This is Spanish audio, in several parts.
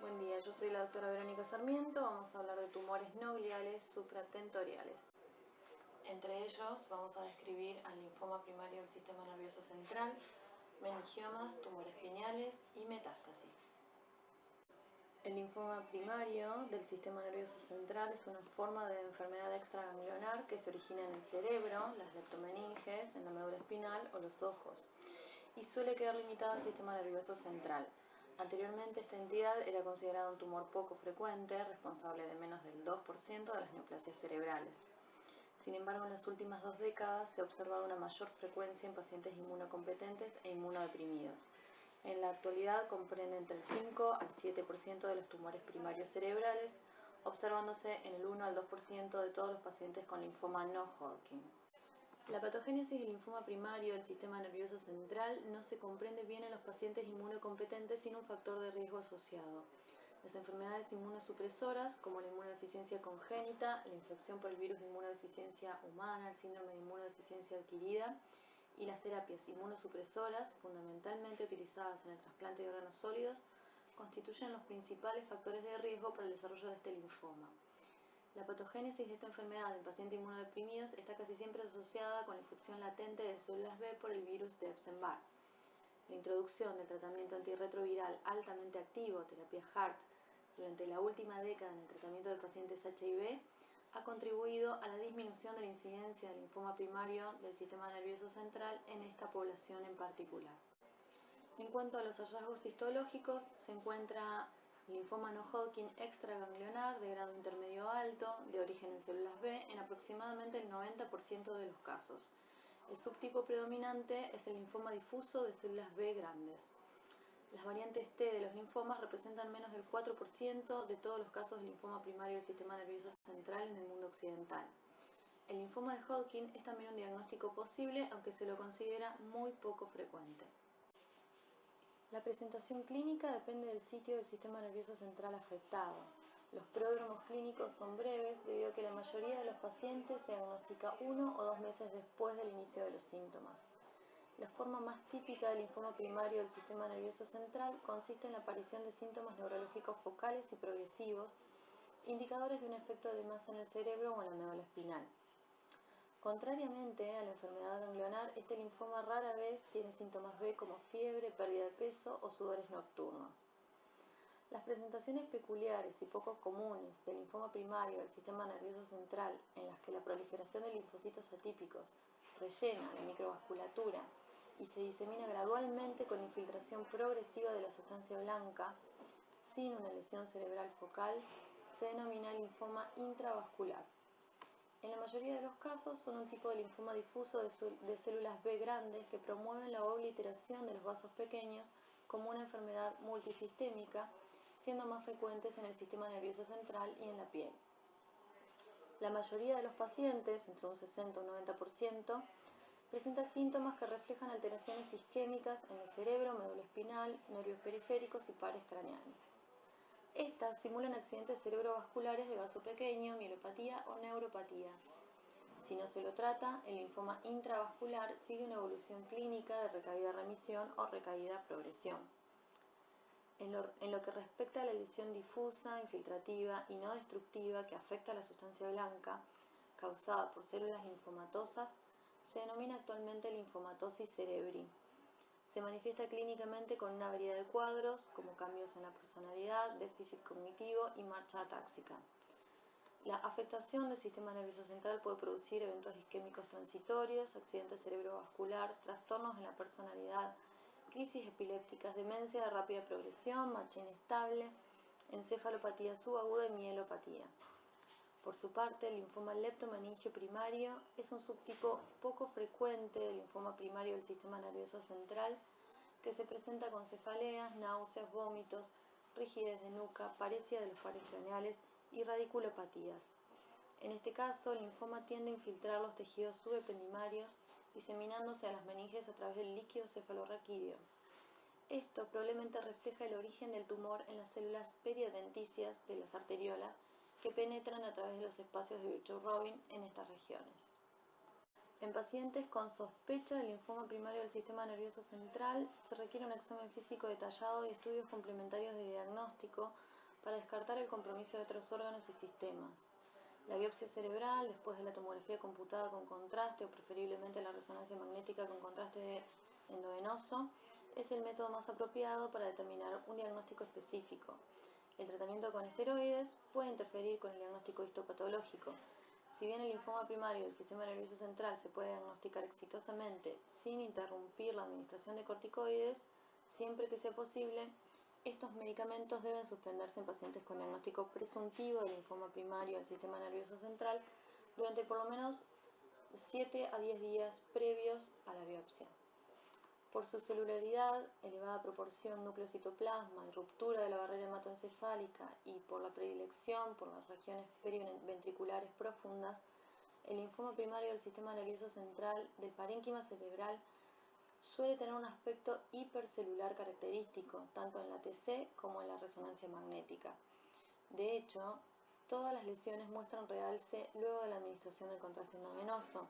Buen día, yo soy la doctora Verónica Sarmiento. Vamos a hablar de tumores no gliales supratentoriales. Entre ellos vamos a describir al linfoma primario del sistema nervioso central, meningiomas, tumores pineales y metástasis. El linfoma primario del sistema nervioso central es una forma de enfermedad extraganglionar que se origina en el cerebro, las leptomeninges, en la médula espinal o los ojos, y suele quedar limitada al sistema nervioso central. Anteriormente esta entidad era considerada un tumor poco frecuente, responsable de menos del 2% de las neoplasias cerebrales. Sin embargo, en las últimas 2 décadas se ha observado una mayor frecuencia en pacientes inmunocompetentes e inmunodeprimidos. En la actualidad comprende entre el 5 al 7% de los tumores primarios cerebrales, observándose en el 1 al 2% de todos los pacientes con linfoma no Hodgkin. La patogénesis del linfoma primario del sistema nervioso central no se comprende bien en los pacientes inmunocompetentes sin un factor de riesgo asociado. Las enfermedades inmunosupresoras, como la inmunodeficiencia congénita, la infección por el virus de inmunodeficiencia humana, el síndrome de inmunodeficiencia adquirida, y las terapias inmunosupresoras, fundamentalmente utilizadas en el trasplante de órganos sólidos, constituyen los principales factores de riesgo para el desarrollo de este linfoma. La patogénesis de esta enfermedad en pacientes inmunodeprimidos está casi siempre asociada con la infección latente de células B por el virus de Epstein-Barr. La introducción del tratamiento antirretroviral altamente activo, terapia HAART, durante la última década en el tratamiento de pacientes HIV ha contribuido a la disminución de la incidencia del linfoma primario del sistema nervioso central en esta población en particular. En cuanto a los hallazgos histológicos, se encuentra linfoma no Hodgkin extraganglionar de grado intermedio alto, de origen en células B, en aproximadamente el 90% de los casos. El subtipo predominante es el linfoma difuso de células B grandes. Las variantes T de los linfomas representan menos del 4% de todos los casos de linfoma primario del sistema nervioso central en el mundo occidental. El linfoma de Hodgkin es también un diagnóstico posible, aunque se lo considera muy poco frecuente. La presentación clínica depende del sitio del sistema nervioso central afectado. Los pródromos clínicos son breves debido a que la mayoría de los pacientes se diagnostica 1 o 2 meses después del inicio de los síntomas. La forma más típica del linfoma primario del sistema nervioso central consiste en la aparición de síntomas neurológicos focales y progresivos, indicadores de un efecto de masa en el cerebro o en la médula espinal. Contrariamente a la enfermedad ganglionar, este linfoma rara vez tiene síntomas B como fiebre, pérdida de peso o sudores nocturnos. Las presentaciones peculiares y poco comunes del linfoma primario del sistema nervioso central, en las que la proliferación de linfocitos atípicos rellena la microvasculatura y se disemina gradualmente con infiltración progresiva de la sustancia blanca, sin una lesión cerebral focal, se denomina linfoma intravascular. En la mayoría de los casos son un tipo de linfoma difuso de células B grandes que promueven la obliteración de los vasos pequeños como una enfermedad multisistémica, siendo más frecuentes en el sistema nervioso central y en la piel. La mayoría de los pacientes, entre un 60 y un 90%, presenta síntomas que reflejan alteraciones isquémicas en el cerebro, médula espinal, nervios periféricos y pares craneales. Estas simulan accidentes cerebrovasculares de vaso pequeño, mielopatía o neuropatía. Si no se lo trata, el linfoma intravascular sigue una evolución clínica de recaída-remisión o recaída-progresión. En lo que respecta a la lesión difusa, infiltrativa y no destructiva que afecta a la sustancia blanca, causada por células linfomatosas, se denomina actualmente linfomatosis cerebri. Se manifiesta clínicamente con una variedad de cuadros, como cambios en la personalidad, déficit cognitivo y marcha atáxica. La afectación del sistema nervioso central puede producir eventos isquémicos transitorios, accidente cerebrovascular, trastornos en la personalidad, crisis epilépticas, demencia de rápida progresión, marcha inestable, encefalopatía subaguda y mielopatía. Por su parte, el linfoma leptomeningio primario es un subtipo poco frecuente del linfoma primario del sistema nervioso central que se presenta con cefaleas, náuseas, vómitos, rigidez de nuca, paresia de los pares craneales y radiculopatías. En este caso, el linfoma tiende a infiltrar los tejidos subependimarios, diseminándose a las meninges a través del líquido cefalorraquídeo. Esto probablemente refleja el origen del tumor en las células periadventicias de las arteriolas que penetran a través de los espacios de Virchow-Robin en estas regiones. En pacientes con sospecha de linfoma primario del sistema nervioso central, se requiere un examen físico detallado y estudios complementarios de diagnóstico para descartar el compromiso de otros órganos y sistemas. La biopsia cerebral, después de la tomografía computada con contraste o preferiblemente la resonancia magnética con contraste endovenoso, es el método más apropiado para determinar un diagnóstico específico. El tratamiento con esteroides puede interferir con el diagnóstico histopatológico. Si bien el linfoma primario del sistema nervioso central se puede diagnosticar exitosamente sin interrumpir la administración de corticoides, siempre que sea posible, estos medicamentos deben suspenderse en pacientes con diagnóstico presuntivo de linfoma primario del sistema nervioso central durante por lo menos 7 a 10 días previos a la biopsia. Por su celularidad, elevada proporción núcleo-citoplasma y ruptura de la barrera hematoencefálica y por la predilección por las regiones periventriculares profundas, el linfoma primario del sistema nervioso central del parénquima cerebral suele tener un aspecto hipercelular característico, tanto en la TC como en la resonancia magnética. De hecho, todas las lesiones muestran realce luego de la administración del contraste endovenoso.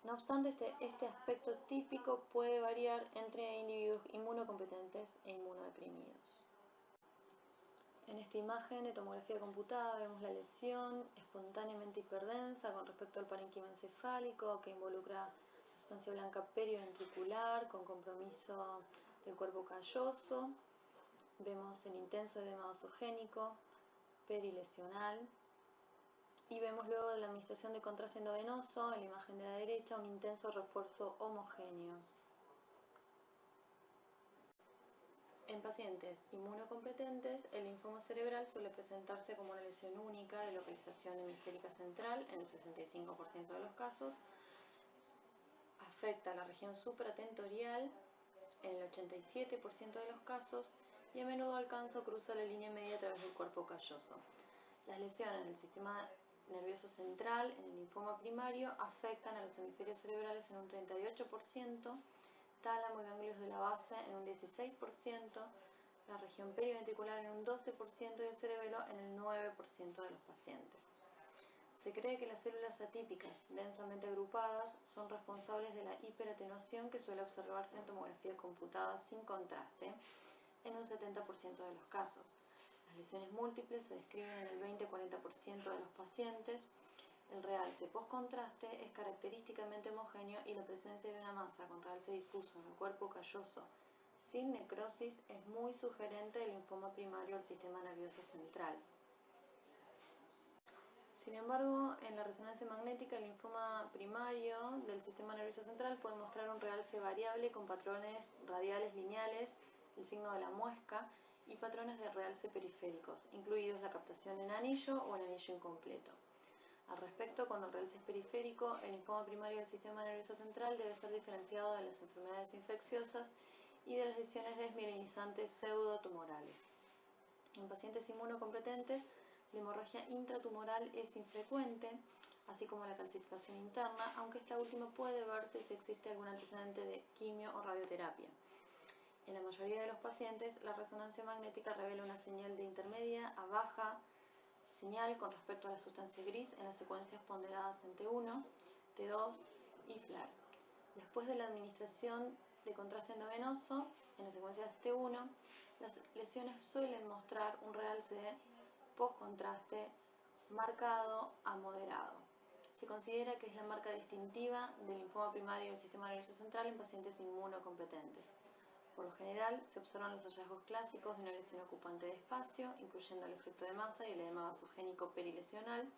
No obstante, este aspecto típico puede variar entre individuos inmunocompetentes e inmunodeprimidos. En esta imagen de tomografía computada vemos la lesión espontáneamente hiperdensa con respecto al parénquima encefálico que involucra sustancia blanca periventricular con compromiso del cuerpo calloso. Vemos el intenso edema vasogénico perilesional y vemos luego de la administración de contraste endovenoso en la imagen de la derecha un intenso refuerzo homogéneo. En pacientes inmunocompetentes, el linfoma cerebral suele presentarse como una lesión única de localización hemisférica central en el 65% de los casos. Afecta a la región supratentorial en el 87% de los casos y a menudo alcanza o cruza la línea media a través del cuerpo calloso. Las lesiones del sistema nervioso central en el linfoma primario afectan a los hemisferios cerebrales en un 38%, tálamo y ganglios de la base en un 16%, la región periventricular en un 12% y el cerebelo en el 9% de los pacientes. Se cree que las células atípicas, densamente agrupadas, son responsables de la hiperatenuación que suele observarse en tomografía computada sin contraste en un 70% de los casos. Las lesiones múltiples se describen en el 20-40% de los pacientes. El realce post-contraste es característicamente homogéneo y la presencia de una masa con realce difuso en el cuerpo calloso sin necrosis es muy sugerente del linfoma primario del sistema nervioso central. Sin embargo, en la resonancia magnética, el linfoma primario del sistema nervioso central puede mostrar un realce variable con patrones radiales lineales, el signo de la muesca, y patrones de realce periféricos, incluidos la captación en anillo o en anillo incompleto. Al respecto, cuando el realce es periférico, el linfoma primario del sistema nervioso central debe ser diferenciado de las enfermedades infecciosas y de las lesiones desmielinizantes pseudotumorales. En pacientes inmunocompetentes, la hemorragia intratumoral es infrecuente, así como la calcificación interna, aunque esta última puede verse si existe algún antecedente de quimio o radioterapia. En la mayoría de los pacientes, la resonancia magnética revela una señal de intermedia a baja señal con respecto a la sustancia gris en las secuencias ponderadas en T1, T2 y FLAR. Después de la administración de contraste endovenoso, en las secuencias T1, las lesiones suelen mostrar un realce post-contraste marcado a moderado. Se considera que es la marca distintiva del linfoma primario del sistema nervioso central en pacientes inmunocompetentes. Por lo general, se observan los hallazgos clásicos de una lesión ocupante de espacio, incluyendo el efecto de masa y el edema vasogénico perilesional,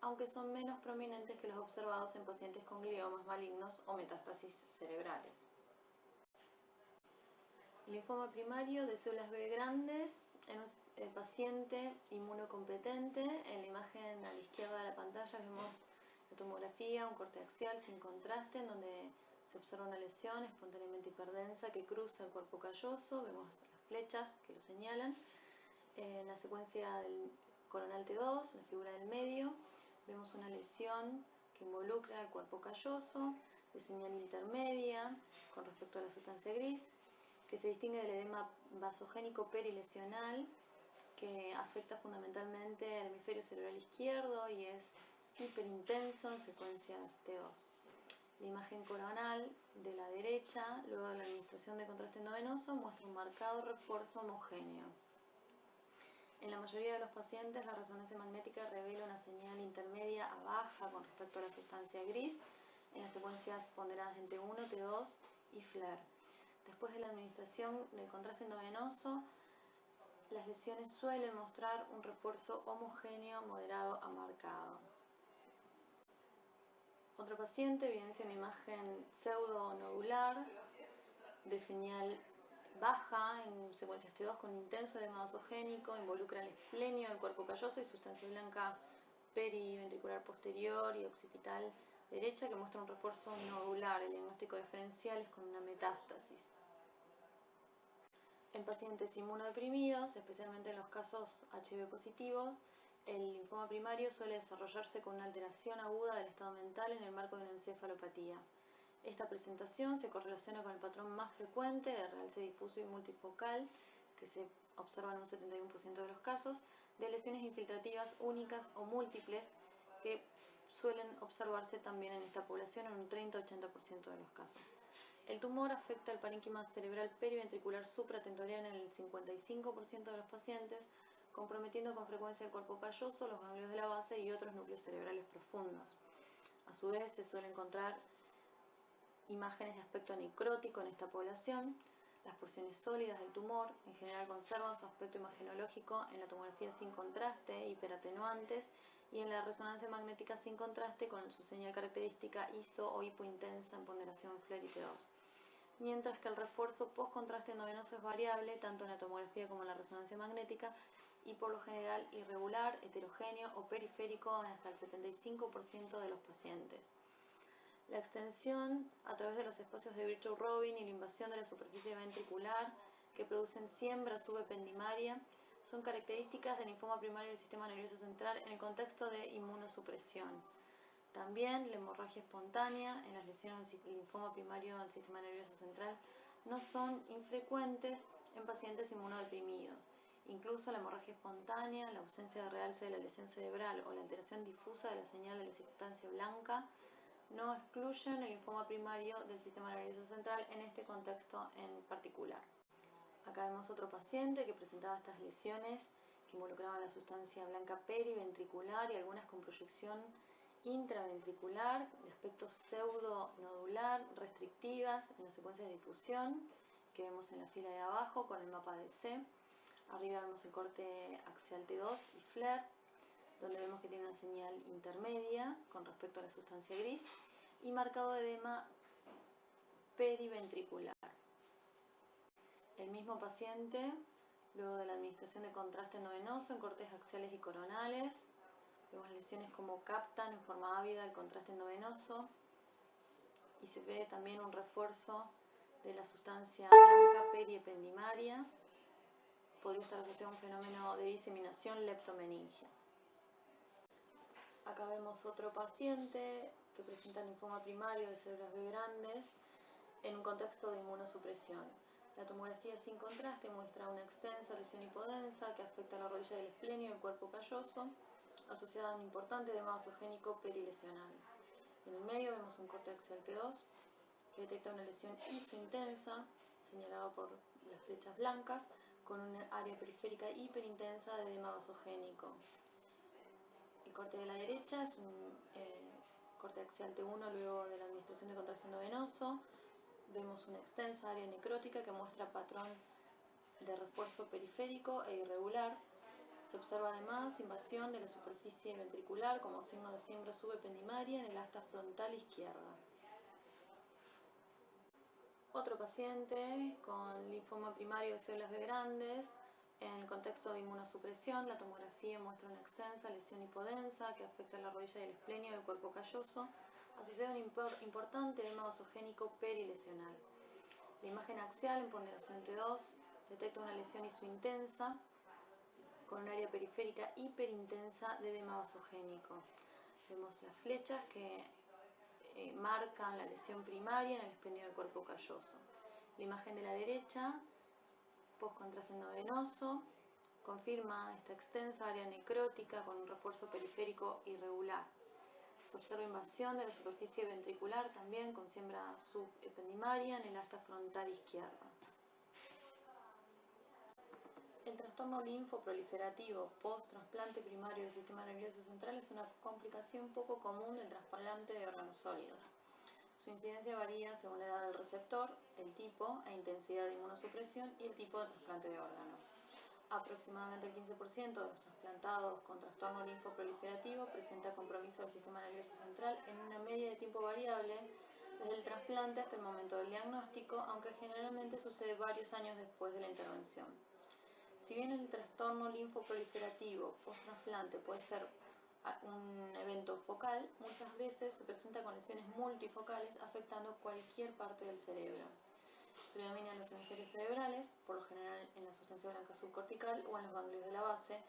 aunque son menos prominentes que los observados en pacientes con gliomas malignos o metástasis cerebrales. El linfoma primario de células B grandes en un paciente inmunocompetente. En la imagen a la izquierda de la pantalla vemos la tomografía, un corte axial sin contraste, en donde se observa una lesión espontáneamente hiperdensa que cruza el cuerpo calloso. Vemos las flechas que lo señalan. En la secuencia del coronal T2, la figura del medio, vemos una lesión que involucra el cuerpo calloso de señal intermedia con respecto a la sustancia gris, que se distingue del edema vasogénico perilesional, que afecta fundamentalmente al hemisferio cerebral izquierdo y es hiperintenso en secuencias T2. La imagen coronal de la derecha, luego de la administración de contraste endovenoso, muestra un marcado refuerzo homogéneo. En la mayoría de los pacientes, la resonancia magnética revela una señal intermedia a baja con respecto a la sustancia gris en las secuencias ponderadas en T1, T2 y FLAIR. Después de la administración del contraste endovenoso, las lesiones suelen mostrar un refuerzo homogéneo moderado a marcado. Otro paciente evidencia una imagen pseudonodular de señal baja en secuencias T2 con intenso edema vasogénico, involucra el esplenio del cuerpo calloso y sustancia blanca periventricular posterior y occipital derecha que muestra un refuerzo nodular. El diagnóstico diferencial es con una metástasis. En pacientes inmunodeprimidos, especialmente en los casos HIV positivos, el linfoma primario suele desarrollarse con una alteración aguda del estado mental en el marco de una encefalopatía. Esta presentación se correlaciona con el patrón más frecuente de realce difuso y multifocal, que se observa en un 71% de los casos, de lesiones infiltrativas únicas o múltiples, que suelen observarse también en esta población en un 30-80% de los casos. El tumor afecta el parénquima cerebral periventricular supratentorial en el 55% de los pacientes, comprometiendo con frecuencia el cuerpo calloso, los ganglios de la base y otros núcleos cerebrales profundos. A su vez, se suele encontrar imágenes de aspecto necrótico en esta población. Las porciones sólidas del tumor en general conservan su aspecto imagenológico en la tomografía sin contraste, hiperatenuantes, y en la resonancia magnética sin contraste con su señal característica ISO o hipointensa en ponderación FLAIR y T2. Mientras que el refuerzo post-contraste endovenoso es variable tanto en la tomografía como en la resonancia magnética y por lo general irregular, heterogéneo o periférico en hasta el 75% de los pacientes. La extensión a través de los espacios de Virchow-Robin y la invasión de la superficie ventricular que producen siembra subependimaria son características del linfoma primario del sistema nervioso central en el contexto de inmunosupresión. También la hemorragia espontánea en las lesiones del linfoma primario del sistema nervioso central no son infrecuentes en pacientes inmunodeprimidos. Incluso la hemorragia espontánea, la ausencia de realce de la lesión cerebral o la alteración difusa de la señal de la sustancia blanca no excluyen el linfoma primario del sistema nervioso central en este contexto en particular. Acá vemos otro paciente que presentaba estas lesiones que involucraban la sustancia blanca periventricular y algunas con proyección intraventricular de aspecto pseudonodular, restrictivas en las secuencias de difusión que vemos en la fila de abajo con el mapa de C. Arriba vemos el corte axial T2 y FLAIR, donde vemos que tiene una señal intermedia con respecto a la sustancia gris y marcado edema periventricular. El mismo paciente, luego de la administración de contraste endovenoso en cortes axiales y coronales, vemos lesiones como captan en forma ávida el contraste endovenoso y se ve también un refuerzo de la sustancia blanca periependimaria. Podría estar asociado a un fenómeno de diseminación leptomeningia. Acá vemos otro paciente que presenta linfoma primario de células B grandes en un contexto de inmunosupresión. La tomografía sin contraste muestra una extensa lesión hipodensa que afecta a la rodilla del esplenio y el cuerpo calloso, asociada a un importante edema vasogénico perilesional. En el medio vemos un corte axial T2 que detecta una lesión isointensa, señalado por las flechas blancas, con una área periférica hiperintensa de edema vasogénico. El corte de la derecha es un corte axial T1 luego de la administración de contraste endovenoso. Vemos una extensa área necrótica que muestra patrón de refuerzo periférico e irregular. Se observa además invasión de la superficie ventricular como signo de siembra subependimaria en el asta frontal izquierda. Otro paciente con linfoma primario de células B grandes en el contexto de inmunosupresión. La tomografía muestra una extensa lesión hipodensa que afecta a la rodilla y el esplenio del cuerpo calloso, asociado a un importante edema vasogénico perilesional. La imagen axial en ponderación T2 detecta una lesión isointensa con un área periférica hiperintensa de edema vasogénico. Vemos las flechas que marcan la lesión primaria en el esplenio del cuerpo calloso. La imagen de la derecha, post-contraste endovenoso, confirma esta extensa área necrótica con un refuerzo periférico irregular. Se observa invasión de la superficie ventricular también con siembra subependimaria en el asta frontal izquierda. El trastorno linfoproliferativo post-trasplante primario del sistema nervioso central es una complicación poco común del trasplante de órganos sólidos. Su incidencia varía según la edad del receptor, el tipo e intensidad de inmunosupresión y el tipo de trasplante de órgano. Aproximadamente el 15% de los trasplantados con trastorno linfoproliferativo presenta compromiso del sistema nervioso central en una media de tiempo variable desde el trasplante hasta el momento del diagnóstico, aunque generalmente sucede varios años después de la intervención. Si bien el trastorno linfoproliferativo post-trasplante puede ser un evento focal, muchas veces se presenta con lesiones multifocales afectando cualquier parte del cerebro. Predominan los hemisferios cerebrales, por lo general en la sustancia blanca subcortical o en los ganglios de la base,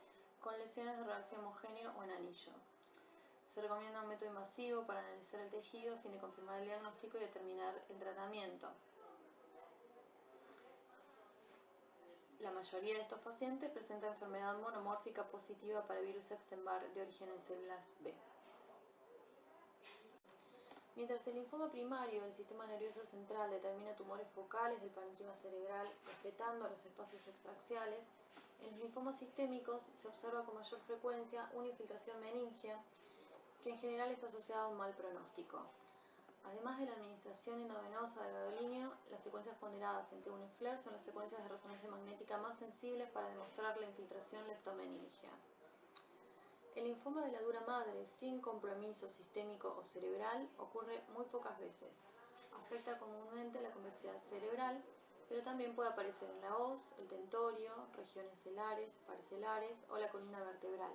con lesiones de realce homogéneo o en anillo. Se recomienda un método invasivo para analizar el tejido a fin de confirmar el diagnóstico y determinar el tratamiento. La mayoría de estos pacientes presenta enfermedad monomórfica positiva para virus Epstein-Barr de origen en células B. Mientras el linfoma primario del sistema nervioso central determina tumores focales del parénquima cerebral respetando los espacios extraaxiales, en los linfomas sistémicos se observa con mayor frecuencia una infiltración meningea que en general es asociada a un mal pronóstico. Además de la administración endovenosa de gadolínio, las secuencias ponderadas en T1 y FLAIR son las secuencias de resonancia magnética más sensibles para demostrar la infiltración leptomeningea. El linfoma de la dura madre sin compromiso sistémico o cerebral ocurre muy pocas veces. Afecta comúnmente la convexidad cerebral, pero también puede aparecer en la hoz, el tentorio, regiones celares, parcelares o la columna vertebral.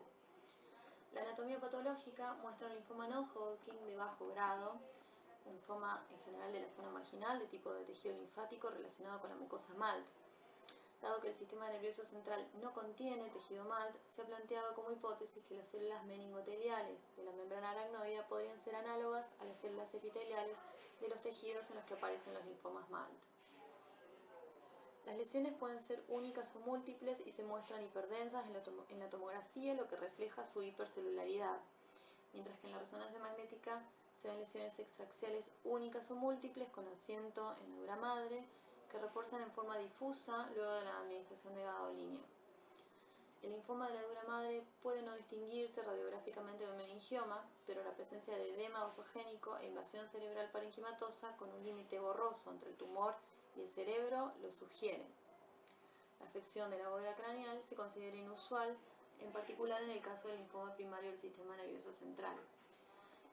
La anatomía patológica muestra un linfoma no-Hodgkin de bajo grado, un linfoma en general de la zona marginal de tipo de tejido linfático relacionado con la mucosa MALT. Dado que el sistema nervioso central no contiene tejido MALT, se ha planteado como hipótesis que las células meningoteliales de la membrana aracnoidea podrían ser análogas a las células epiteliales de los tejidos en los que aparecen los linfomas MALT. Las lesiones pueden ser únicas o múltiples y se muestran hiperdensas en la tomografía, lo que refleja su hipercelularidad, mientras que en la resonancia magnética se ven lesiones extraaxiales únicas o múltiples con asiento en la dura madre, que refuerzan en forma difusa luego de la administración de gadolínio. El linfoma de la dura madre puede no distinguirse radiográficamente de un meningioma, pero la presencia de edema vasogénico e invasión cerebral parenquimatosa con un límite borroso entre el tumor y el cerebro lo sugiere. La afección de la bóveda craneal se considera inusual, en particular en el caso del linfoma primario del sistema nervioso central.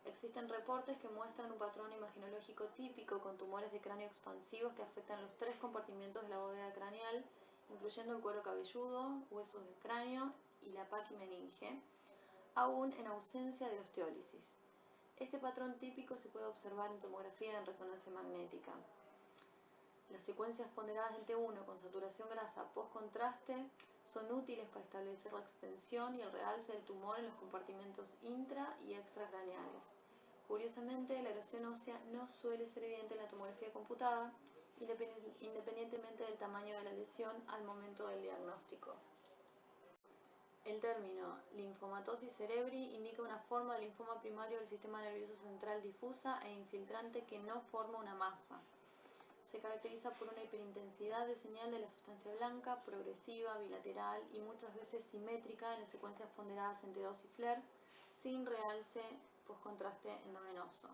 Existen reportes que muestran un patrón imaginológico típico con tumores de cráneo expansivos que afectan los tres compartimientos de la bóveda craneal, incluyendo el cuero cabelludo, huesos del cráneo y la paquimeninge, aún en ausencia de osteólisis. Este patrón típico se puede observar en tomografía en resonancia magnética. Las secuencias ponderadas en T1 con saturación grasa post-contraste son útiles para establecer la extensión y el realce del tumor en los compartimentos intra- y extracraneales. Curiosamente, la erosión ósea no suele ser evidente en la tomografía computada, independientemente del tamaño de la lesión al momento del diagnóstico. El término linfomatosis cerebri indica una forma de linfoma primario del sistema nervioso central difusa e infiltrante que no forma una masa. Se caracteriza por una hiperintensidad de señal de la sustancia blanca, progresiva, bilateral y muchas veces simétrica en las secuencias ponderadas en T2 y FLAIR, sin realce postcontraste endovenoso.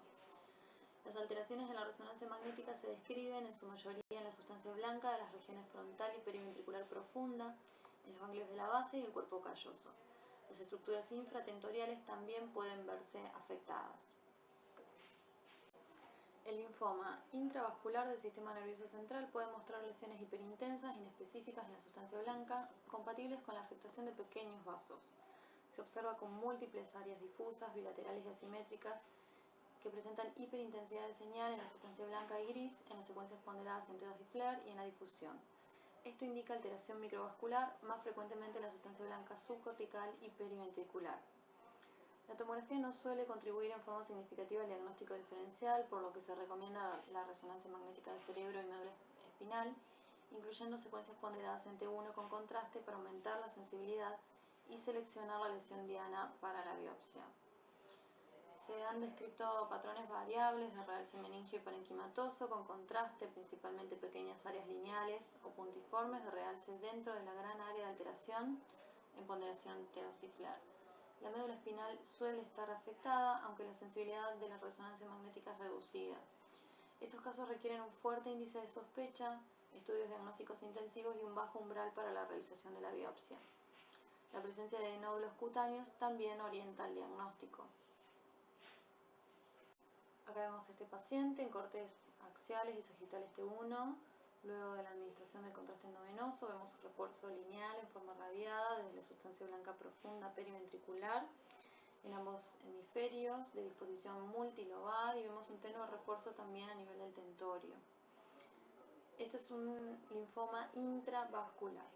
Las alteraciones en la resonancia magnética se describen en su mayoría en la sustancia blanca de las regiones frontal y periventricular profunda, en los ganglios de la base y el cuerpo calloso. Las estructuras infratentoriales también pueden verse afectadas. El linfoma intravascular del sistema nervioso central puede mostrar lesiones hiperintensas, inespecíficas en la sustancia blanca, compatibles con la afectación de pequeños vasos. Se observa con múltiples áreas difusas, bilaterales y asimétricas, que presentan hiperintensidad de señal en la sustancia blanca y gris, en las secuencias ponderadas en T2 y FLAIR y en la difusión. Esto indica alteración microvascular, más frecuentemente en la sustancia blanca subcortical y periventricular. La tomografía no suele contribuir en forma significativa al diagnóstico diferencial, por lo que se recomienda la resonancia magnética del cerebro y médula espinal, incluyendo secuencias ponderadas en T1 con contraste para aumentar la sensibilidad y seleccionar la lesión diana para la biopsia. Se han descrito patrones variables de realce meningio y parenquimatoso con contraste, principalmente pequeñas áreas lineales o puntiformes de realce dentro de la gran área de alteración en ponderación teociflar. La médula espinal suele estar afectada, aunque la sensibilidad de la resonancia magnética es reducida. Estos casos requieren un fuerte índice de sospecha, estudios diagnósticos intensivos y un bajo umbral para la realización de la biopsia. La presencia de nódulos cutáneos también orienta al diagnóstico. Acá vemos a este paciente en cortes axiales y sagitales T1. Luego de la administración del contraste endovenoso vemos un refuerzo lineal en forma radiada desde la sustancia blanca profunda periventricular en ambos hemisferios de disposición multilobar y vemos un tenue refuerzo también a nivel del tentorio. Esto es un linfoma intravascular.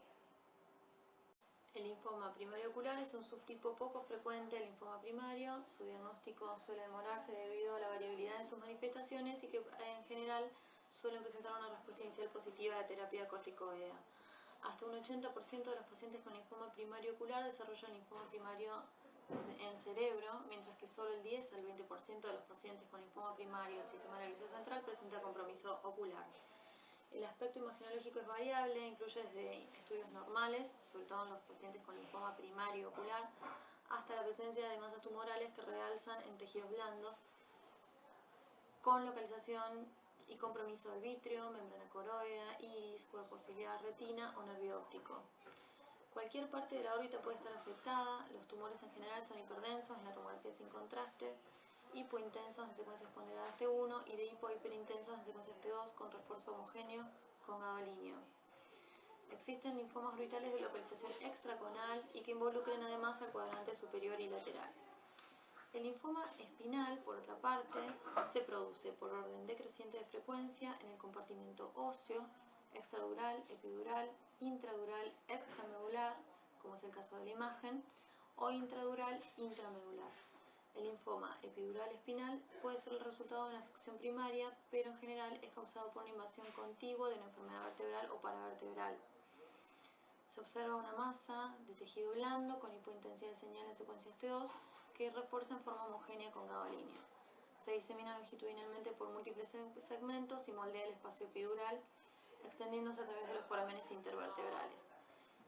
El linfoma primario ocular es un subtipo poco frecuente del linfoma primario. Su diagnóstico suele demorarse debido a la variabilidad de sus manifestaciones y que en general suelen presentar una respuesta inicial positiva a la terapia corticoidea. Hasta un 80% de los pacientes con linfoma primario ocular desarrollan linfoma primario en cerebro, mientras que solo el 10 al 20% de los pacientes con linfoma primario del sistema nervioso central presenta compromiso ocular. El aspecto imagenológico es variable, incluye desde estudios normales, sobre todo en los pacientes con linfoma primario ocular, hasta la presencia de masas tumorales que realzan en tejidos blandos, con localización y compromiso del vítreo, membrana coroidea, iris, cuerpo ciliar, retina o nervio óptico. Cualquier parte de la órbita puede estar afectada. Los tumores en general son hiperdensos en la tomografía sin contraste, hipointensos en secuencias ponderadas T1 y de hiperintensos en secuencias T2 con refuerzo homogéneo con gadolinio. Existen linfomas orbitales de localización extraconal y que involucren además al cuadrante superior y lateral. El linfoma espinal, por otra parte, se produce por orden decreciente de frecuencia en el compartimento óseo, extradural, epidural, intradural, extramedular, como es el caso de la imagen, o intradural, intramedular. El linfoma epidural espinal puede ser el resultado de una afección primaria, pero en general es causado por una invasión contigua de una enfermedad vertebral o paravertebral. Se observa una masa de tejido blando con hipointensidad de señal en secuencias T2 que refuerza en forma homogénea con gadolinio. Se disemina longitudinalmente por múltiples segmentos y moldea el espacio epidural, extendiéndose a través de los forámenes intervertebrales.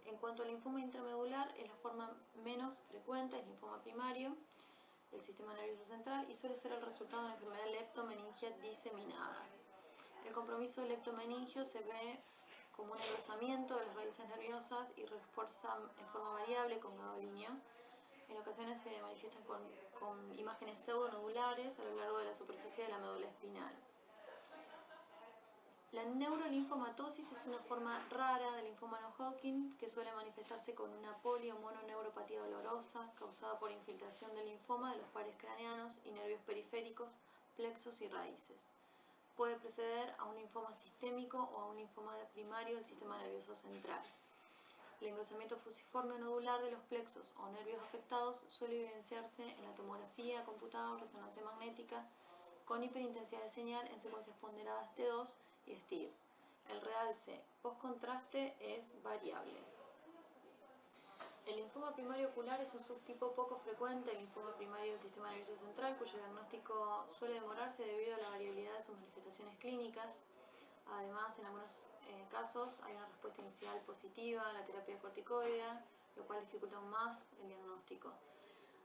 En cuanto al linfoma intramedular, es la forma menos frecuente, el linfoma primario del sistema nervioso central y suele ser el resultado de una enfermedad leptomeningia diseminada. El compromiso leptomeningio se ve como un engrosamiento de las raíces nerviosas y refuerza en forma variable con gadolinio. En ocasiones se manifiestan con imágenes pseudonodulares a lo largo de la superficie de la médula espinal. La neurolinfomatosis es una forma rara del linfoma no-Hodgkin que suele manifestarse con una poli o mononeuropatía dolorosa causada por infiltración del linfoma de los pares craneanos y nervios periféricos, plexos y raíces. Puede preceder a un linfoma sistémico o a un linfoma primario del sistema nervioso central. El engrosamiento fusiforme nodular de los plexos o nervios afectados suele evidenciarse en la tomografía computada o resonancia magnética con hiperintensidad de señal en secuencias ponderadas T2 y STIR. El realce post-contraste es variable. El linfoma primario ocular es un subtipo poco frecuente del linfoma primario del sistema nervioso central, cuyo diagnóstico suele demorarse debido a la variabilidad de sus manifestaciones clínicas. Además, en algunos casos hay una respuesta inicial positiva a la terapia corticoidea, lo cual dificulta aún más el diagnóstico.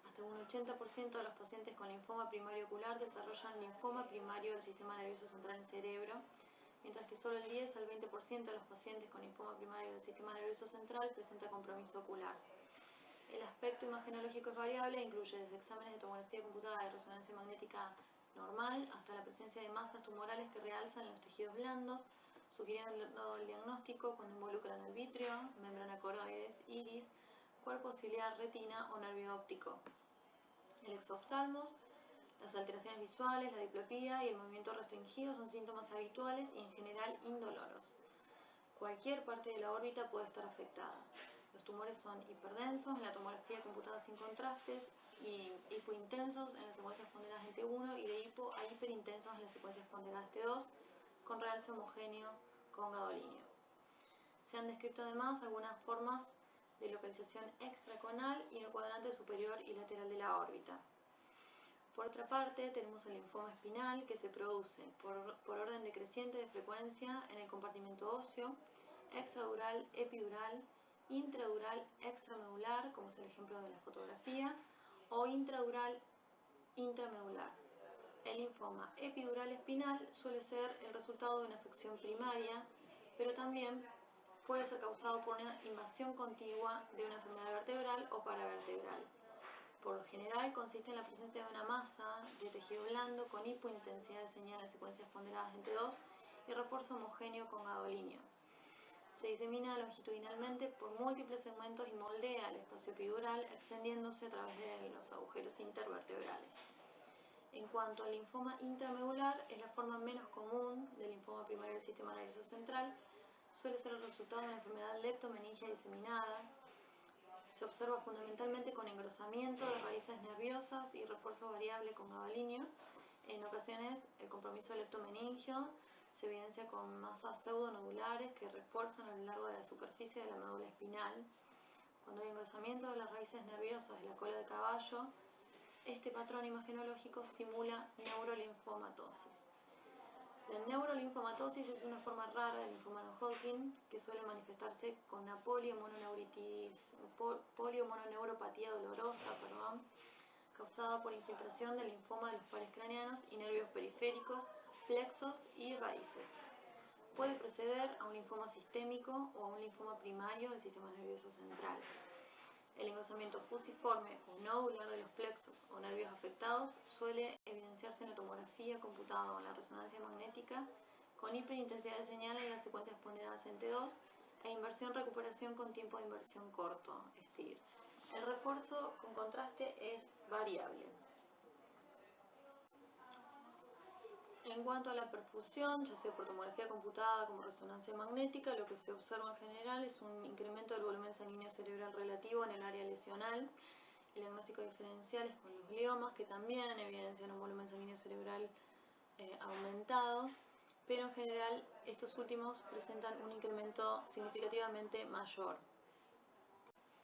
Hasta un 80% de los pacientes con linfoma primario ocular desarrollan linfoma primario del sistema nervioso central en cerebro, mientras que solo el 10 al 20% de los pacientes con linfoma primario del sistema nervioso central presenta compromiso ocular. El aspecto imagenológico es variable e incluye desde exámenes de tomografía computada y resonancia magnética normal hasta la presencia de masas tumorales que realzan en los tejidos blandos, sugiriendo el diagnóstico cuando involucran el vítreo, membrana coroides, iris, cuerpo ciliar, retina o nervio óptico. El exoftalmos, las alteraciones visuales, la diplopía y el movimiento restringido son síntomas habituales y en general indoloros. Cualquier parte de la órbita puede estar afectada. Los tumores son hiperdensos en la tomografía computada sin contrastes y hipointensos en las secuencias ponderadas en T1 y de hipo a hiperintensos en las secuencias ponderadas T2 con realce homogéneo con gadolinio. Se han descrito además algunas formas de localización extraconal y en el cuadrante superior y lateral de la órbita. Por otra parte, tenemos el linfoma espinal, que se produce por orden decreciente de frecuencia en el compartimento óseo, extradural, epidural, intradural, extramedular, como es el ejemplo de la fotografía, o intradural, intramedular. El linfoma epidural espinal suele ser el resultado de una afección primaria, pero también puede ser causado por una invasión contigua de una enfermedad vertebral o paravertebral. Por lo general consiste en la presencia de una masa de tejido blando con hipointensidad de señal en secuencias ponderadas entre 2 y refuerzo homogéneo con gadolinio. Se disemina longitudinalmente por múltiples segmentos y moldea el espacio epidural extendiéndose a través de los agujeros intervertebrales. En cuanto al linfoma intramedular, es la forma menos común del linfoma primario del sistema nervioso central. Suele ser el resultado de una enfermedad leptomeningia diseminada. Se observa fundamentalmente con engrosamiento de raíces nerviosas y refuerzo variable con gadolinio. En ocasiones, el compromiso leptomeningio se evidencia con masas pseudonodulares que refuerzan a lo largo de la superficie de la médula espinal. Cuando hay engrosamiento de las raíces nerviosas de la cola de caballo, este patrón imagenológico simula neurolinfomatosis. La neurolinfomatosis es una forma rara del linfoma no-Hodgkin que suele manifestarse con una poliomononeuropatía dolorosa, causada por infiltración del linfoma de los pares craneanos y nervios periféricos, plexos y raíces. Puede preceder a un linfoma sistémico o a un linfoma primario del sistema nervioso central. El engrosamiento fusiforme o nodular de los plexos o nervios afectados suele evidenciarse en la tomografía computada o en la resonancia magnética con hiperintensidad de señal en las secuencias ponderadas en T2 e inversión-recuperación con tiempo de inversión corto, STIR. El refuerzo con contraste es variable. En cuanto a la perfusión, ya sea por tomografía computada como resonancia magnética, lo que se observa en general es un incremento del volumen sanguíneo cerebral relativo en el área lesional. El diagnóstico diferencial es con los gliomas, que también evidencian un volumen sanguíneo cerebral aumentado, pero en general estos últimos presentan un incremento significativamente mayor.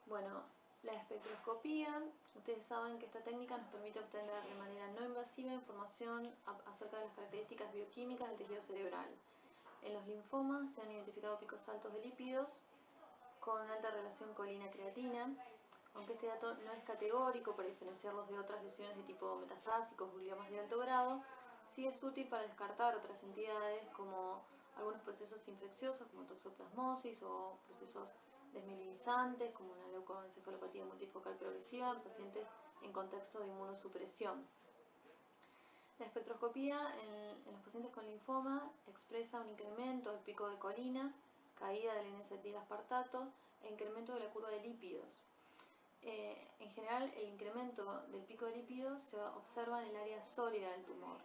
Bueno, la espectroscopía, ustedes saben que esta técnica nos permite obtener de manera no invasiva información acerca de las características bioquímicas del tejido cerebral. En los linfomas se han identificado picos altos de lípidos con alta relación colina-creatina, aunque este dato no es categórico para diferenciarlos de otras lesiones de tipo metastásicos o gliomas de alto grado, sí es útil para descartar otras entidades como algunos procesos infecciosos como toxoplasmosis o procesos desmielinizantes como una leucoencefalopatía multifocal progresiva en pacientes en contexto de inmunosupresión. La espectroscopía en los pacientes con linfoma expresa un incremento del pico de colina, caída del N-acetil-aspartato e incremento de la curva de lípidos. En general, el incremento del pico de lípidos se observa en el área sólida del tumor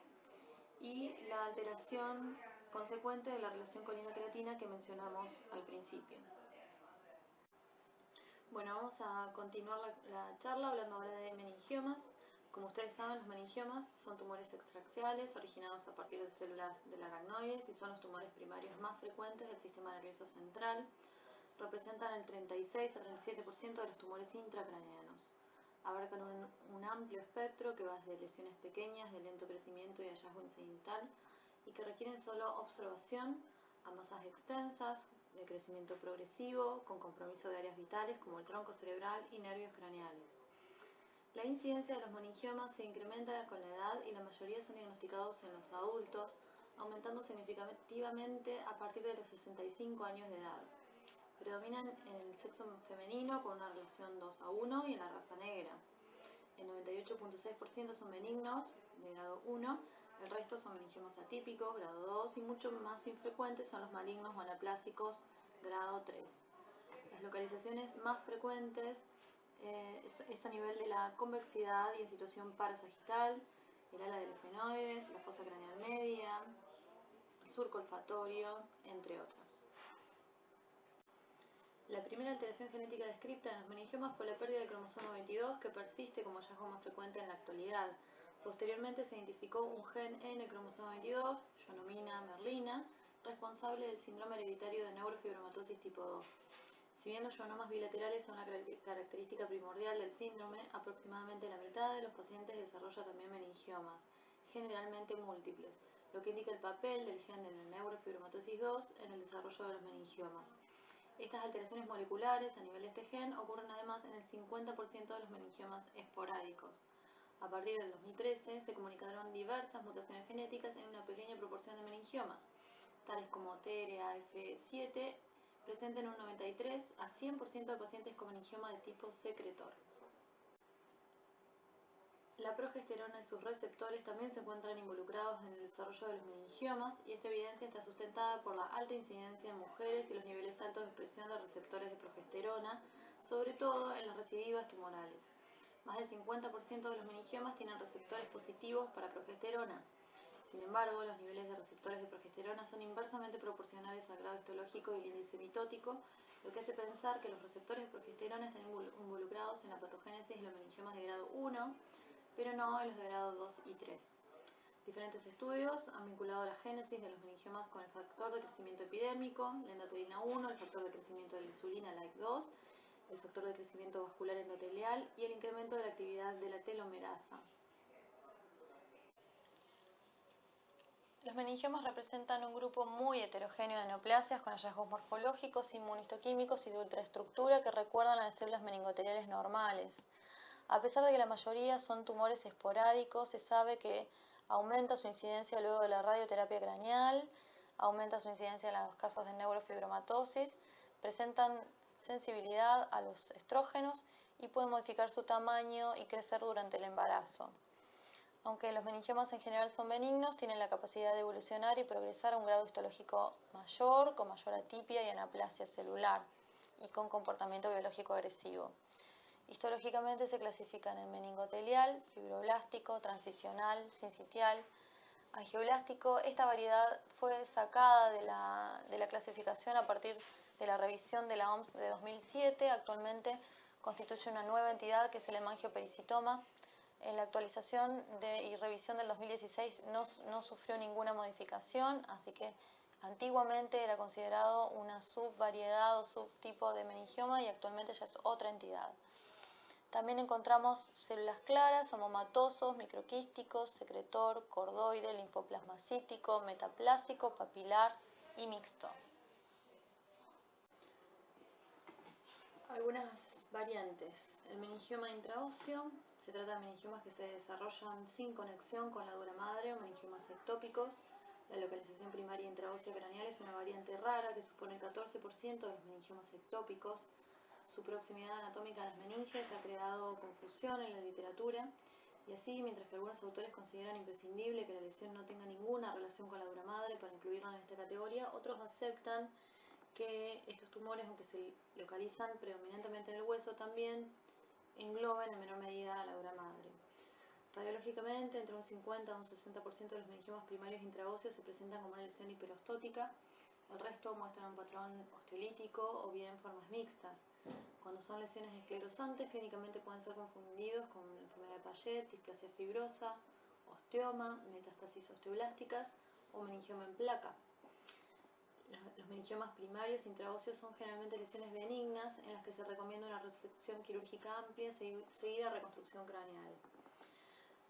y la alteración consecuente de la relación colina-creatina que mencionamos al principio. Bueno, vamos a continuar la charla hablando ahora de meningiomas. Como ustedes saben, los meningiomas son tumores extraaxiales originados a partir de células del aracnoides y son los tumores primarios más frecuentes del sistema nervioso central. Representan el 36 a 37% de los tumores intracraneanos. Abarcan un amplio espectro que va desde lesiones pequeñas de lento crecimiento y hallazgo incidental y que requieren solo observación a masas extensas, de crecimiento progresivo, con compromiso de áreas vitales como el tronco cerebral y nervios craneales. La incidencia de los meningiomas se incrementa con la edad y la mayoría son diagnosticados en los adultos, aumentando significativamente a partir de los 65 años de edad. Predominan en el sexo femenino con una relación 2:1 y en la raza negra. El 98.6% son benignos, de grado 1, el resto son meningiomas atípicos, grado 2, y mucho más infrecuentes son los malignos o anaplásicos, grado 3. Las localizaciones más frecuentes es a nivel de la convexidad y en situación parasagital, el ala del efenoides, la fosa craneal media, el surco olfatorio, entre otras. La primera alteración genética descrita en los meningiomas fue la pérdida del cromosoma 22, que persiste como hallazgo más frecuente en la actualidad. Posteriormente se identificó un gen en el cromosoma 22, ionomina merlina, responsable del síndrome hereditario de neurofibromatosis tipo 2. Si bien los ionomas bilaterales son la característica primordial del síndrome, aproximadamente la mitad de los pacientes desarrolla también meningiomas, generalmente múltiples, lo que indica el papel del gen de la neurofibromatosis 2 en el desarrollo de los meningiomas. Estas alteraciones moleculares a nivel de este gen ocurren además en el 50% de los meningiomas esporádicos. A partir del 2013 se comunicaron diversas mutaciones genéticas en una pequeña proporción de meningiomas, tales como TRAF7, presente en un 93 a 100% de pacientes con meningioma de tipo secretor. La progesterona y sus receptores también se encuentran involucrados en el desarrollo de los meningiomas y esta evidencia está sustentada por la alta incidencia en mujeres y los niveles altos de expresión de receptores de progesterona, sobre todo en las recidivas tumorales. Más del 50% de los meningiomas tienen receptores positivos para progesterona. Sin embargo, los niveles de receptores de progesterona son inversamente proporcionales al grado histológico y el índice mitótico, lo que hace pensar que los receptores de progesterona están involucrados en la patogénesis de los meningiomas de grado 1, pero no en los de grado 2 y 3. Diferentes estudios han vinculado la génesis de los meningiomas con el factor de crecimiento epidérmico, la endotelina 1, el factor de crecimiento de la insulina LAC2, el factor de crecimiento vascular endotelial y el incremento de la actividad de la telomerasa. Los meningiomas representan un grupo muy heterogéneo de neoplasias con hallazgos morfológicos, inmunistoquímicos y de ultraestructura que recuerdan a las células meningoteliales normales. A pesar de que la mayoría son tumores esporádicos, se sabe que aumenta su incidencia luego de la radioterapia craneal, aumenta su incidencia en los casos de neurofibromatosis, presentan sensibilidad a los estrógenos y pueden modificar su tamaño y crecer durante el embarazo. Aunque los meningiomas en general son benignos, tienen la capacidad de evolucionar y progresar a un grado histológico mayor, con mayor atipia y anaplasia celular y con comportamiento biológico agresivo. Histológicamente se clasifican en meningotelial, fibroblástico, transicional, sincitial, angioblástico. Esta variedad fue sacada de la clasificación a partir de la revisión de la OMS de 2007. Actualmente constituye una nueva entidad que es el hemangiopericitoma. En la actualización y revisión del 2016 no sufrió ninguna modificación, así que antiguamente era considerado una subvariedad o subtipo de meningioma y actualmente ya es otra entidad. También encontramos células claras, amomatosos, microquísticos, secretor, cordoide, linfoplasmacítico, metaplásico, papilar y mixto. Algunas variantes. El meningioma intraóseo se trata de meningiomas que se desarrollan sin conexión con la dura madre o meningiomas ectópicos. La localización primaria intraósea craneal es una variante rara que supone el 14% de los meningiomas ectópicos. Su proximidad anatómica a las meninges ha creado confusión en la literatura y así, mientras que algunos autores consideran imprescindible que la lesión no tenga ninguna relación con la dura madre para incluirla en esta categoría, otros aceptan que estos tumores, aunque se localizan predominantemente en el hueso, también engloben en menor medida a la dura madre. Radiológicamente, entre un 50 a un 60% de los meningiomas primarios intraóseos se presentan como una lesión hiperostótica. El resto muestran un patrón osteolítico o bien formas mixtas. Cuando son lesiones esclerosantes, clínicamente pueden ser confundidos con enfermedad de Payet, displasia fibrosa, osteoma, metástasis osteoblásticas o meningioma en placa. Los meningiomas primarios intraóseos son generalmente lesiones benignas en las que se recomienda una resección quirúrgica amplia seguida reconstrucción craneal.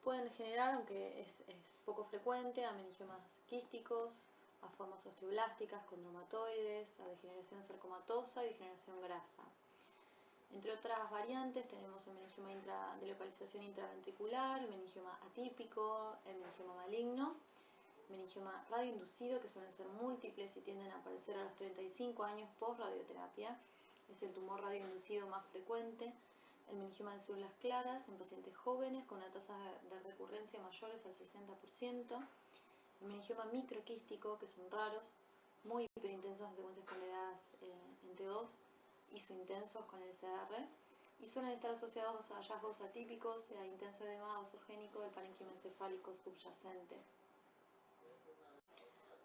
Pueden degenerar, aunque es poco frecuente, a meningiomas quísticos, a formas osteoblásticas, condromatoides, a degeneración sarcomatosa y degeneración grasa. Entre otras variantes tenemos el meningioma de localización intraventricular, el meningioma atípico, el meningioma maligno, el meningioma radioinducido, que suelen ser múltiples y tienden a aparecer a los 35 años post-radioterapia. Es el tumor radioinducido más frecuente. El meningioma de células claras en pacientes jóvenes con una tasa de recurrencia mayores al 60%. El meningioma microquístico, que son raros, muy hiperintensos en secuencias ponderadas en T2, isointensos con el SR, y suelen estar asociados a hallazgos atípicos y a intenso edema vasogénico del parénquima encefálico subyacente.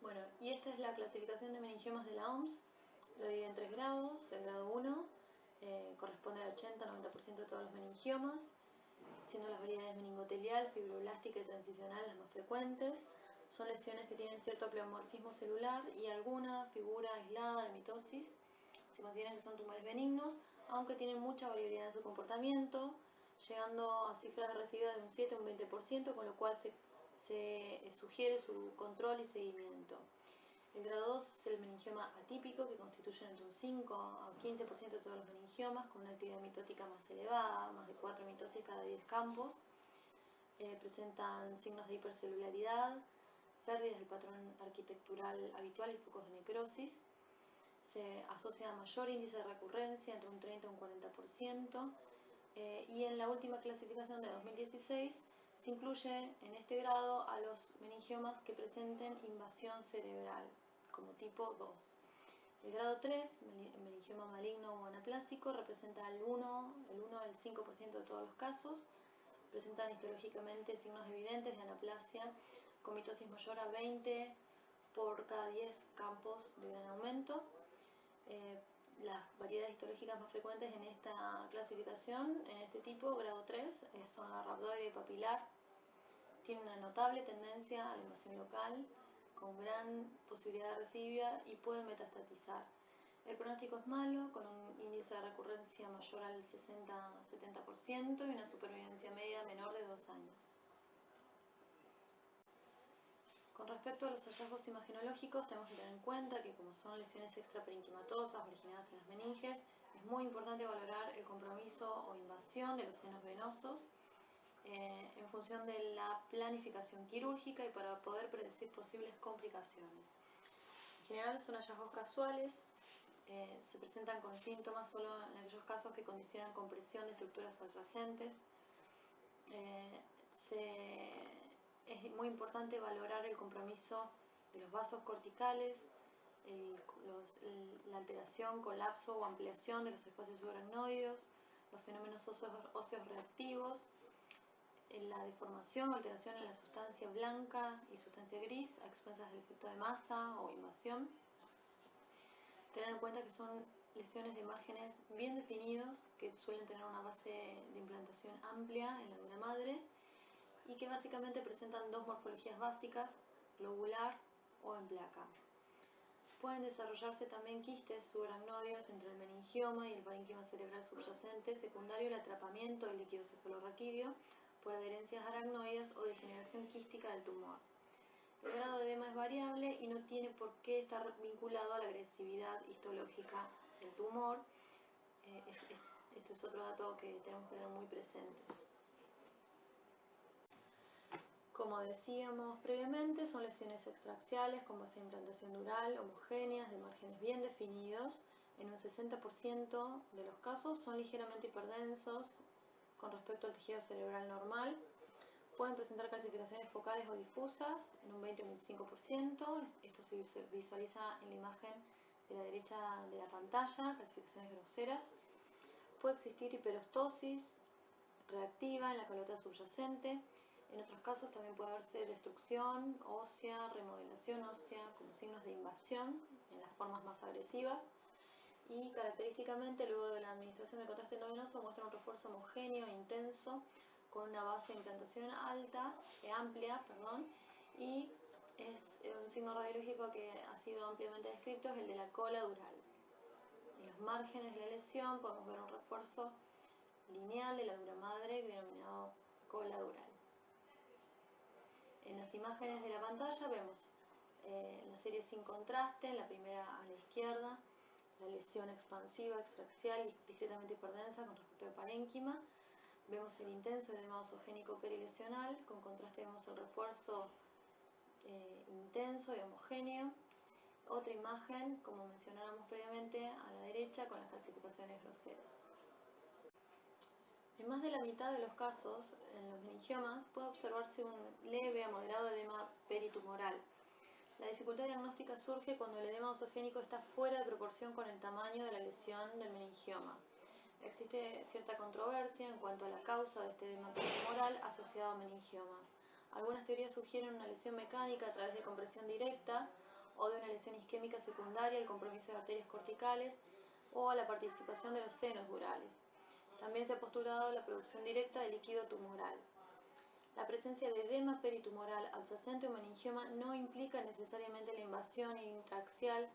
Bueno, y esta es la clasificación de meningiomas de la OMS. Lo divide en 3 grados. El grado 1 corresponde al 80-90% de todos los meningiomas, siendo las variedades meningotelial, fibroblástica y transicional las más frecuentes. Son lesiones que tienen cierto pleomorfismo celular y alguna figura aislada de mitosis. Se consideran que son tumores benignos, aunque tienen mucha variabilidad en su comportamiento, llegando a cifras de recidiva de un 7 a un 20%, con lo cual se sugiere su control y seguimiento. El grado 2 es el meningioma atípico, que constituye entre un 5 a 15% de todos los meningiomas, con una actividad mitótica más elevada, más de 4 mitosis cada 10 campos. Presentan signos de hipercelularidad, pérdidas del patrón arquitectural habitual y focos de necrosis. Se asocia a mayor índice de recurrencia, entre un 30 y un 40%. Y en la última clasificación de 2016 se incluye en este grado a los meningiomas que presenten invasión cerebral, como tipo 2. El grado 3, el meningioma maligno o anaplásico, representa el 1 al 5% de todos los casos. Presentan histológicamente signos evidentes de anaplasia, con mitosis mayor a 20 por cada 10 campos de gran aumento. Las variedades histológicas más frecuentes en esta clasificación, en este tipo, grado 3, son la rhabdoide papilar. Tiene una notable tendencia a la invasión local, con gran posibilidad de recidiva y pueden metastatizar. El pronóstico es malo, con un índice de recurrencia mayor al 60-70% y una supervivencia media menor de 2 años. Con respecto a los hallazgos imagenológicos, tenemos que tener en cuenta que, como son lesiones extraparenquimatosas originadas en las meninges, es muy importante valorar el compromiso o invasión de los senos venosos en función de la planificación quirúrgica y para poder predecir posibles complicaciones. En general son hallazgos casuales, se presentan con síntomas solo en aquellos casos que condicionan compresión de estructuras adyacentes. Es muy importante valorar el compromiso de los vasos corticales, la alteración, colapso o ampliación de los espacios subaracnoides, los fenómenos óseos reactivos, la deformación o alteración en la sustancia blanca y sustancia gris a expensas del efecto de masa o invasión. Tener en cuenta que son lesiones de márgenes bien definidos, que suelen tener una base de implantación amplia en la dura madre y que básicamente presentan dos morfologías básicas, globular o en placa. Pueden desarrollarse también quistes subaracnoides entre el meningioma y el parénquima cerebral subyacente, secundario al atrapamiento del líquido cefalorraquídeo por adherencias aracnoides o degeneración quística del tumor. El grado de edema es variable y no tiene por qué estar vinculado a la agresividad histológica del tumor. Este es otro dato que tenemos que tener muy presente. Como decíamos previamente, son lesiones extraaxiales con base de implantación dural, homogéneas, de márgenes bien definidos. En un 60% de los casos son ligeramente hiperdensos con respecto al tejido cerebral normal. Pueden presentar calcificaciones focales o difusas en un 20 o 25%. Esto se visualiza en la imagen de la derecha de la pantalla, calcificaciones groseras. Puede existir hiperostosis reactiva en la calota subyacente. En otros casos también puede haberse destrucción ósea, remodelación ósea, como signos de invasión en las formas más agresivas. Y característicamente, luego de la administración del contraste endovenoso, muestra un refuerzo homogéneo e intenso con una base de implantación amplia, y es un signo radiológico que ha sido ampliamente descrito, es el de la cola dural. En los márgenes de la lesión podemos ver un refuerzo lineal de la dura madre denominado cola dural. En las imágenes de la pantalla vemos la serie sin contraste, en la primera a la izquierda, la lesión expansiva, extraaxial y discretamente hiperdensa con respecto al parénquima. Vemos el intenso edema vasogénico perilesional, con contraste vemos el refuerzo intenso y homogéneo. Otra imagen, como mencionábamos previamente, a la derecha con las calcificaciones groseras. En más de la mitad de los casos, en los meningiomas, puede observarse un leve a moderado edema peritumoral. La dificultad diagnóstica surge cuando el edema vasogénico está fuera de proporción con el tamaño de la lesión del meningioma. Existe cierta controversia en cuanto a la causa de este edema peritumoral asociado a meningiomas. Algunas teorías sugieren una lesión mecánica a través de compresión directa o de una lesión isquémica secundaria al compromiso de arterias corticales o a la participación de los senos durales. También se ha postulado la producción directa de líquido tumoral. La presencia de edema peritumoral adyacente a un meningioma no implica necesariamente la invasión intraaxial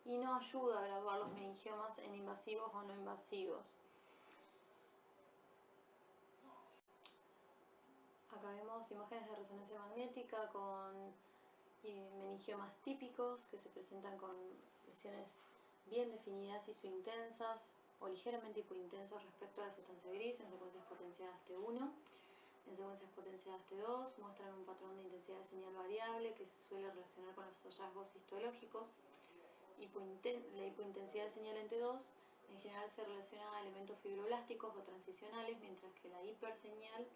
y no ayuda a graduar los meningiomas en invasivos o no invasivos. Acá vemos imágenes de resonancia magnética con meningiomas típicos que se presentan con lesiones bien definidas isointensas o ligeramente hipointensos respecto a la sustancia gris en secuencias potenciadas T1. En secuencias potenciadas T2 muestran un patrón de intensidad de señal variable que se suele relacionar con los hallazgos histológicos. La hipointensidad de señal en T2 en general se relaciona a elementos fibroblásticos o transicionales, mientras que la hiperseñal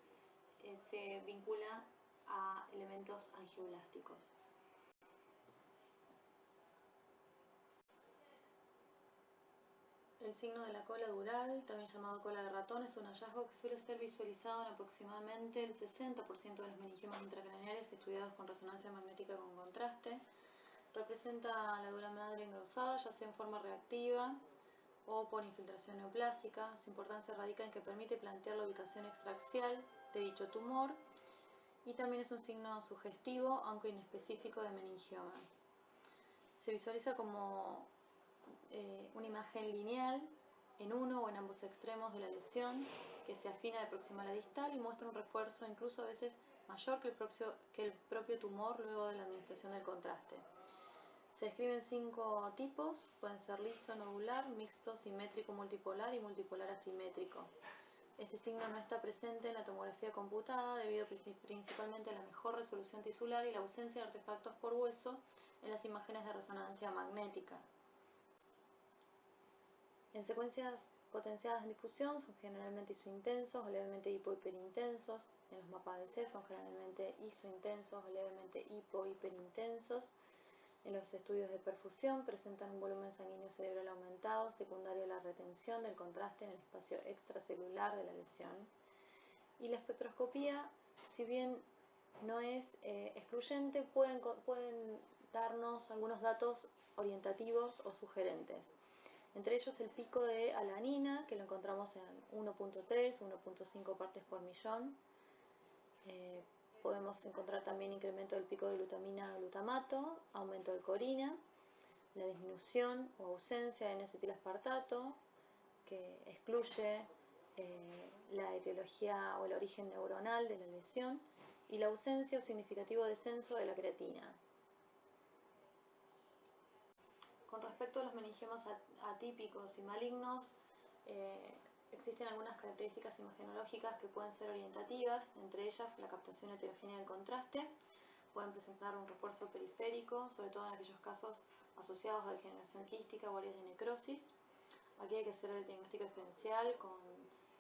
se vincula a elementos angioblásticos. El signo de la cola dural, también llamado cola de ratón, es un hallazgo que suele ser visualizado en aproximadamente el 60% de los meningiomas intracraneales estudiados con resonancia magnética con contraste. Representa la dura madre engrosada, ya sea en forma reactiva o por infiltración neoplásica. Su importancia radica en que permite plantear la ubicación extraaxial de dicho tumor y también es un signo sugestivo, aunque inespecífico, de meningioma. Se visualiza como una imagen lineal en uno o en ambos extremos de la lesión que se afina de proximal a distal y muestra un refuerzo incluso a veces mayor que el propio tumor luego de la administración del contraste. Se describen 5 tipos, pueden ser liso, nodular, mixto, simétrico, multipolar y multipolar asimétrico. Este signo no está presente en la tomografía computada debido principalmente a la mejor resolución tisular y la ausencia de artefactos por hueso en las imágenes de resonancia magnética. En secuencias potenciadas en difusión son generalmente isointensos o levemente hipo-hiperintensos. En los mapas ADC son generalmente isointensos o levemente hipo-hiperintensos. En los estudios de perfusión presentan un volumen sanguíneo cerebral aumentado secundario a la retención del contraste en el espacio extracelular de la lesión. Y la espectroscopía, si bien no es excluyente, pueden darnos algunos datos orientativos o sugerentes. Entre ellos el pico de alanina, que lo encontramos en 1.3, 1.5 partes por millón. Podemos encontrar también incremento del pico de glutamina a glutamato, aumento de corina, la disminución o ausencia de N-acetilaspartato, que excluye la etiología o el origen neuronal de la lesión, y la ausencia o significativo descenso de la creatina. Con respecto a los meningiomas atípicos y malignos, existen algunas características imagenológicas que pueden ser orientativas, entre ellas la captación heterogénea del contraste. Pueden presentar un refuerzo periférico, sobre todo en aquellos casos asociados a degeneración quística o áreas de necrosis. Aquí hay que hacer el diagnóstico diferencial con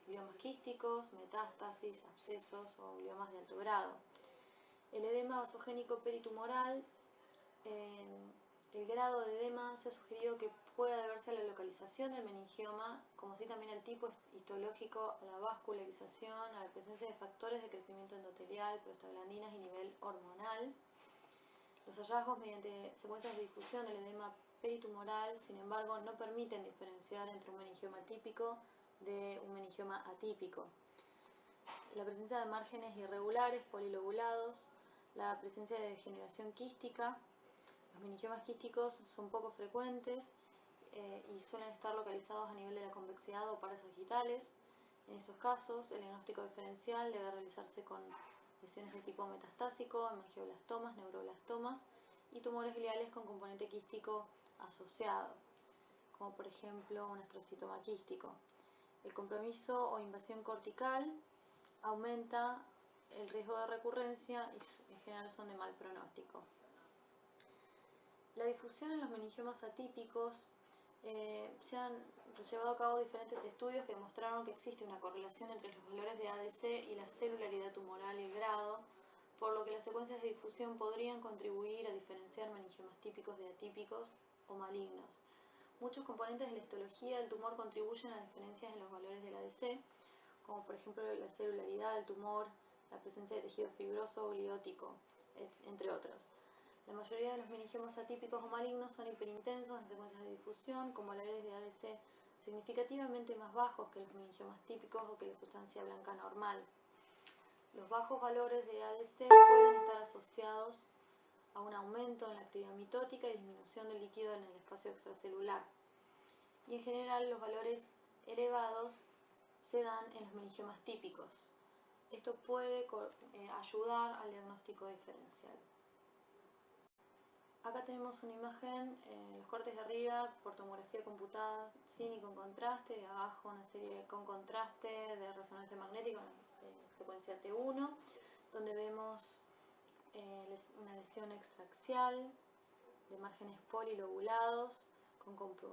gliomas quísticos, metástasis, abscesos o gliomas de alto grado. El edema vasogénico peritumoral. El grado de edema se ha sugerido que pueda deberse a la localización del meningioma, como así también al tipo histológico, a la vascularización, a la presencia de factores de crecimiento endotelial, prostaglandinas y nivel hormonal. Los hallazgos mediante secuencias de difusión del edema peritumoral, sin embargo, no permiten diferenciar entre un meningioma típico de un meningioma atípico. La presencia de márgenes irregulares, polilobulados, la presencia de degeneración quística. Los meningiomas quísticos son poco frecuentes y suelen estar localizados a nivel de la convexidad o parasagittales. En estos casos, el diagnóstico diferencial debe realizarse con lesiones de tipo metastásico, hemangioblastomas, neuroblastomas y tumores gliales con componente quístico asociado, como por ejemplo un astrocitoma quístico. El compromiso o invasión cortical aumenta el riesgo de recurrencia y en general son de mal pronóstico. La difusión en los meningiomas atípicos se han llevado a cabo diferentes estudios que demostraron que existe una correlación entre los valores de ADC y la celularidad tumoral y el grado, por lo que las secuencias de difusión podrían contribuir a diferenciar meningiomas típicos de atípicos o malignos. Muchos componentes de la histología del tumor contribuyen a diferencias en los valores del ADC, como por ejemplo la celularidad del tumor, la presencia de tejido fibroso o gliótico, entre otros. La mayoría de los meningiomas atípicos o malignos son hiperintensos en secuencias de difusión, con valores de ADC significativamente más bajos que los meningiomas típicos o que la sustancia blanca normal. Los bajos valores de ADC pueden estar asociados a un aumento en la actividad mitótica y disminución del líquido en el espacio extracelular. Y en general los valores elevados se dan en los meningiomas típicos. Esto puede ayudar al diagnóstico diferencial. Acá tenemos una imagen, los cortes de arriba por tomografía computada sin y con contraste, y abajo una serie con contraste de resonancia magnética, secuencia T1, donde vemos una lesión extraaxial de márgenes polilobulados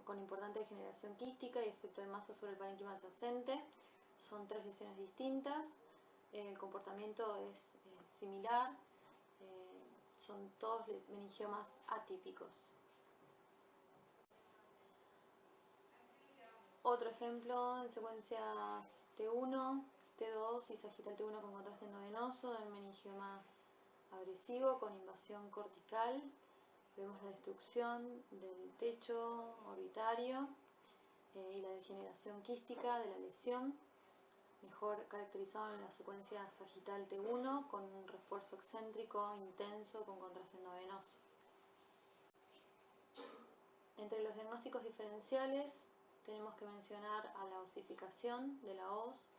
con importante degeneración quística y efecto de masa sobre el parénquima adyacente. Son 3 lesiones distintas, el comportamiento es similar, son todos meningiomas atípicos. Otro ejemplo en secuencias T1, T2 y sagital T1 con contraste endovenoso de un meningioma agresivo con invasión cortical. Vemos la destrucción del techo orbitario y la degeneración quística de la lesión, mejor caracterizado en la secuencia sagital T1 con un refuerzo excéntrico intenso con contraste endovenoso. Entre los diagnósticos diferenciales tenemos que mencionar a la osificación de la hoz,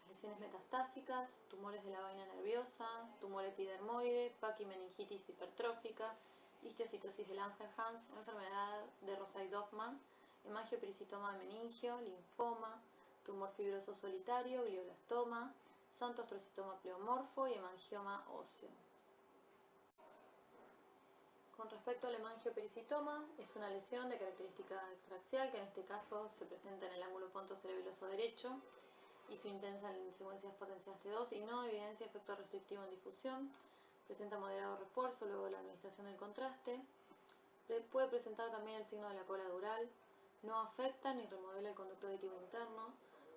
lesiones metastásicas, tumores de la vaina nerviosa, tumor epidermoide, paquimeningitis hipertrófica, histiocitosis de Langerhans, enfermedad de Rosay-Dorfman, hemangiopericitoma de meningio, linfoma, tumor fibroso solitario, glioblastoma, santoastrocitoma pleomorfo y hemangioma óseo. Con respecto al hemangiopericitoma, es una lesión de característica extraaxial que en este caso se presenta en el ángulo pontocerebeloso derecho y su intensa en secuencias potenciadas T2 y no evidencia efecto restrictivo en difusión. Presenta moderado refuerzo luego de la administración del contraste. Puede presentar también el signo de la cola dural. No afecta ni remodela el conducto auditivo interno.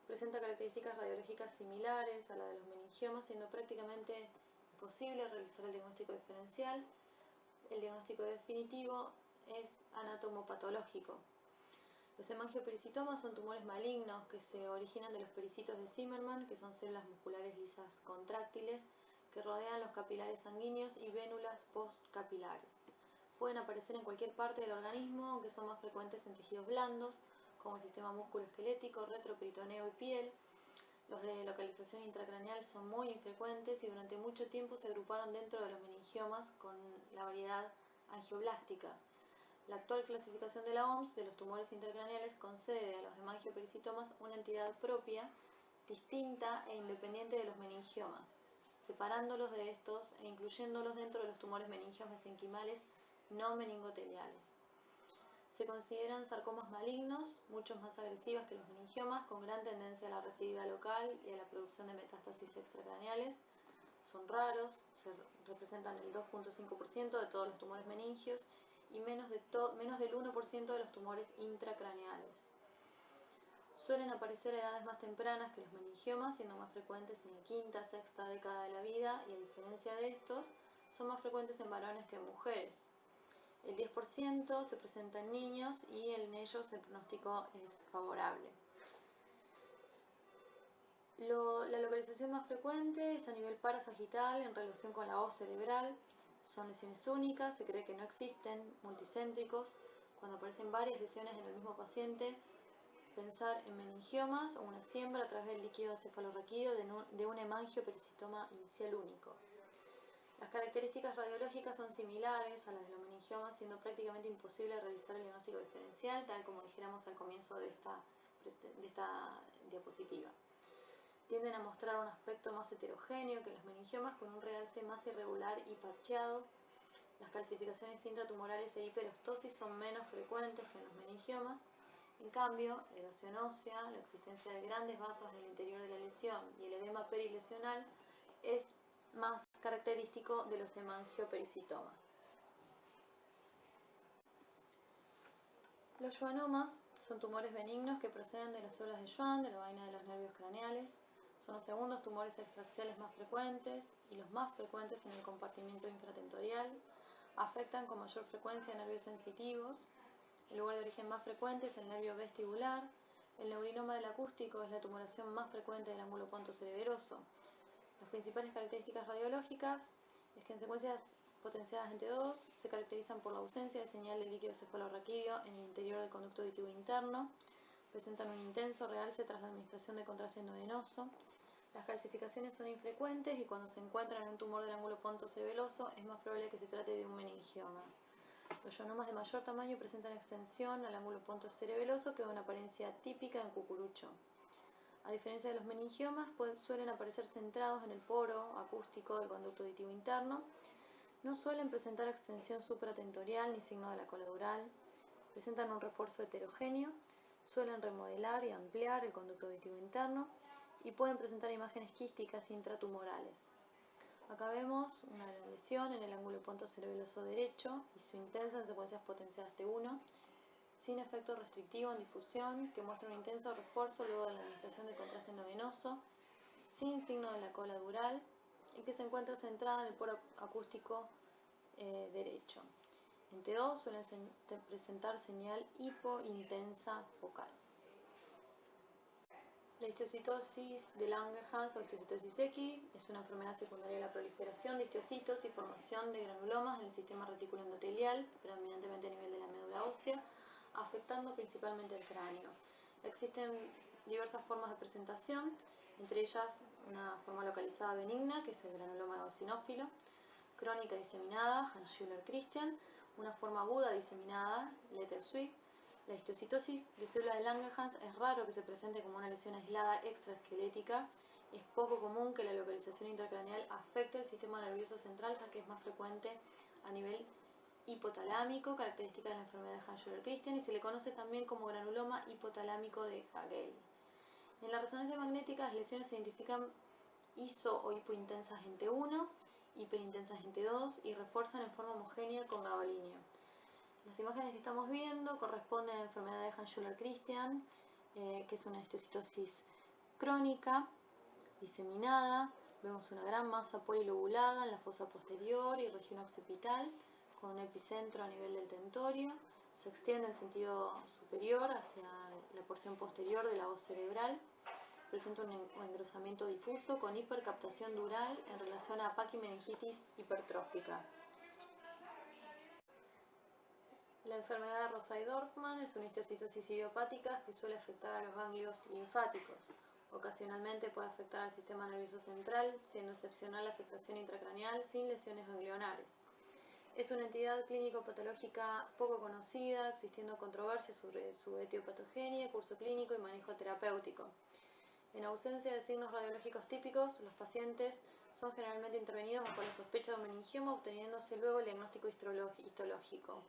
Presenta características radiológicas similares a la de los meningiomas, siendo prácticamente imposible realizar el diagnóstico diferencial. El diagnóstico definitivo es anatomopatológico. Los hemangiopericitomas son tumores malignos que se originan de los pericitos de Zimmermann, que son células musculares lisas contráctiles que rodean los capilares sanguíneos y vénulas postcapilares. Pueden aparecer en cualquier parte del organismo, aunque son más frecuentes en tejidos blandos, como el sistema musculoesquelético, retroperitoneo y piel. Los de localización intracraneal son muy infrecuentes y durante mucho tiempo se agruparon dentro de los meningiomas con la variedad angioblástica. La actual clasificación de la OMS de los tumores intracraneales concede a los hemangiopericitomas una entidad propia, distinta e independiente de los meningiomas, separándolos de estos e incluyéndolos dentro de los tumores meningios mesenquimales no meningoteliales. Se consideran sarcomas malignos, muchos más agresivas que los meningiomas, con gran tendencia a la recidiva local y a la producción de metástasis extracraneales. Son raros, se representan el 2.5% de todos los tumores meningios y menos del 1% de los tumores intracraneales. Suelen aparecer a edades más tempranas que los meningiomas, siendo más frecuentes en la quinta, sexta década de la vida, y a diferencia de estos, son más frecuentes en varones que en mujeres. El 10% se presenta en niños y en ellos el pronóstico es favorable. La localización más frecuente es a nivel parasagital en relación con la hoz cerebral. Son lesiones únicas, se cree que no existen multicéntricos. Cuando aparecen varias lesiones en el mismo paciente, pensar en meningiomas o una siembra a través del líquido cefalorraquídeo de un hemangiopericitoma inicial único. Las características radiológicas son similares a las de los meningiomas, siendo prácticamente imposible realizar el diagnóstico diferencial, tal como dijéramos al comienzo de esta diapositiva. Tienden a mostrar un aspecto más heterogéneo que los meningiomas, con un realce más irregular y parcheado. Las calcificaciones intratumorales e hiperostosis son menos frecuentes que en los meningiomas. En cambio, la erosión ósea, la existencia de grandes vasos en el interior de la lesión y el edema perilesional es más característico de los hemangiopericitomas. Los schwannomas son tumores benignos que proceden de las células de Schwann, de la vaina de los nervios craneales. Son los segundos tumores extraaxiales más frecuentes y los más frecuentes en el compartimiento infratentorial. Afectan con mayor frecuencia nervios sensitivos. El lugar de origen más frecuente es el nervio vestibular. El neurinoma del acústico es la tumoración más frecuente del ángulo pontocereberoso. Las principales características radiológicas es que en secuencias potenciadas en T2, se caracterizan por la ausencia de señal de líquido cefalorraquídeo en el interior del conducto auditivo interno, presentan un intenso realce tras la administración de contraste endovenoso. Las calcificaciones son infrecuentes y cuando se encuentran en un tumor del ángulo pontocerebeloso es más probable que se trate de un meningioma. Los ionomas de mayor tamaño presentan extensión al ángulo pontocerebeloso que da una apariencia típica en cucurucho. A diferencia de los meningiomas, suelen aparecer centrados en el poro acústico del conducto auditivo interno. No suelen presentar extensión supratentorial ni signo de la cola dural. Presentan un refuerzo heterogéneo. Suelen remodelar y ampliar el conducto auditivo interno y pueden presentar imágenes quísticas intratumorales. Acá vemos una lesión en el ángulo pontocerebeloso derecho y su intensa en secuencias potenciadas T1, sin efecto restrictivo en difusión, que muestra un intenso refuerzo luego de la administración del contraste endovenoso, sin signo de la cola dural y que se encuentra centrada en el poro acústico derecho. En T2 suelen presentar señal hipointensa focal. La histiocytosis de Langerhans o histiocytosis X es una enfermedad secundaria de la proliferación de histocitos y formación de granulomas en el sistema reticulo endotelial, predominantemente a nivel de la médula ósea, afectando principalmente el cráneo. Existen diversas formas de presentación, entre ellas una forma localizada benigna, que es el granuloma eosinófilo, crónica diseminada, Hans-Schüller-Christian, una forma aguda diseminada, Letter-Swift. La histocitosis de célula de Langerhans es raro que se presente como una lesión aislada extraesquelética. Es poco común que la localización intracraneal afecte el sistema nervioso central, ya que es más frecuente a nivel hipotalámico, característica de la enfermedad de Hans-Schüller-Christian, y se le conoce también como granuloma hipotalámico de Hagel. En la resonancia magnética, las lesiones se identifican iso o hipointensas en T1, hiperintensas en T2 y refuerzan en forma homogénea con gadolinio. Las imágenes que estamos viendo corresponden a la enfermedad de Hans-Schüller-Christian, que es una histocitosis crónica, diseminada. Vemos una gran masa polilobulada en la fosa posterior y región occipital, con un epicentro a nivel del tentorio. Se extiende en sentido superior hacia la porción posterior de la voz cerebral. Presenta un engrosamiento difuso con hipercaptación dural en relación a paquimeningitis hipertrófica. La enfermedad de Rosai-Dorfman es una histocitosis idiopática que suele afectar a los ganglios linfáticos. Ocasionalmente puede afectar al sistema nervioso central, siendo excepcional la afectación intracraneal sin lesiones ganglionares. Es una entidad clínico-patológica poco conocida, existiendo controversia sobre su etiopatogenia, curso clínico y manejo terapéutico. En ausencia de signos radiológicos típicos, los pacientes son generalmente intervenidos bajo la sospecha de un meningioma, obteniéndose luego el diagnóstico histológico.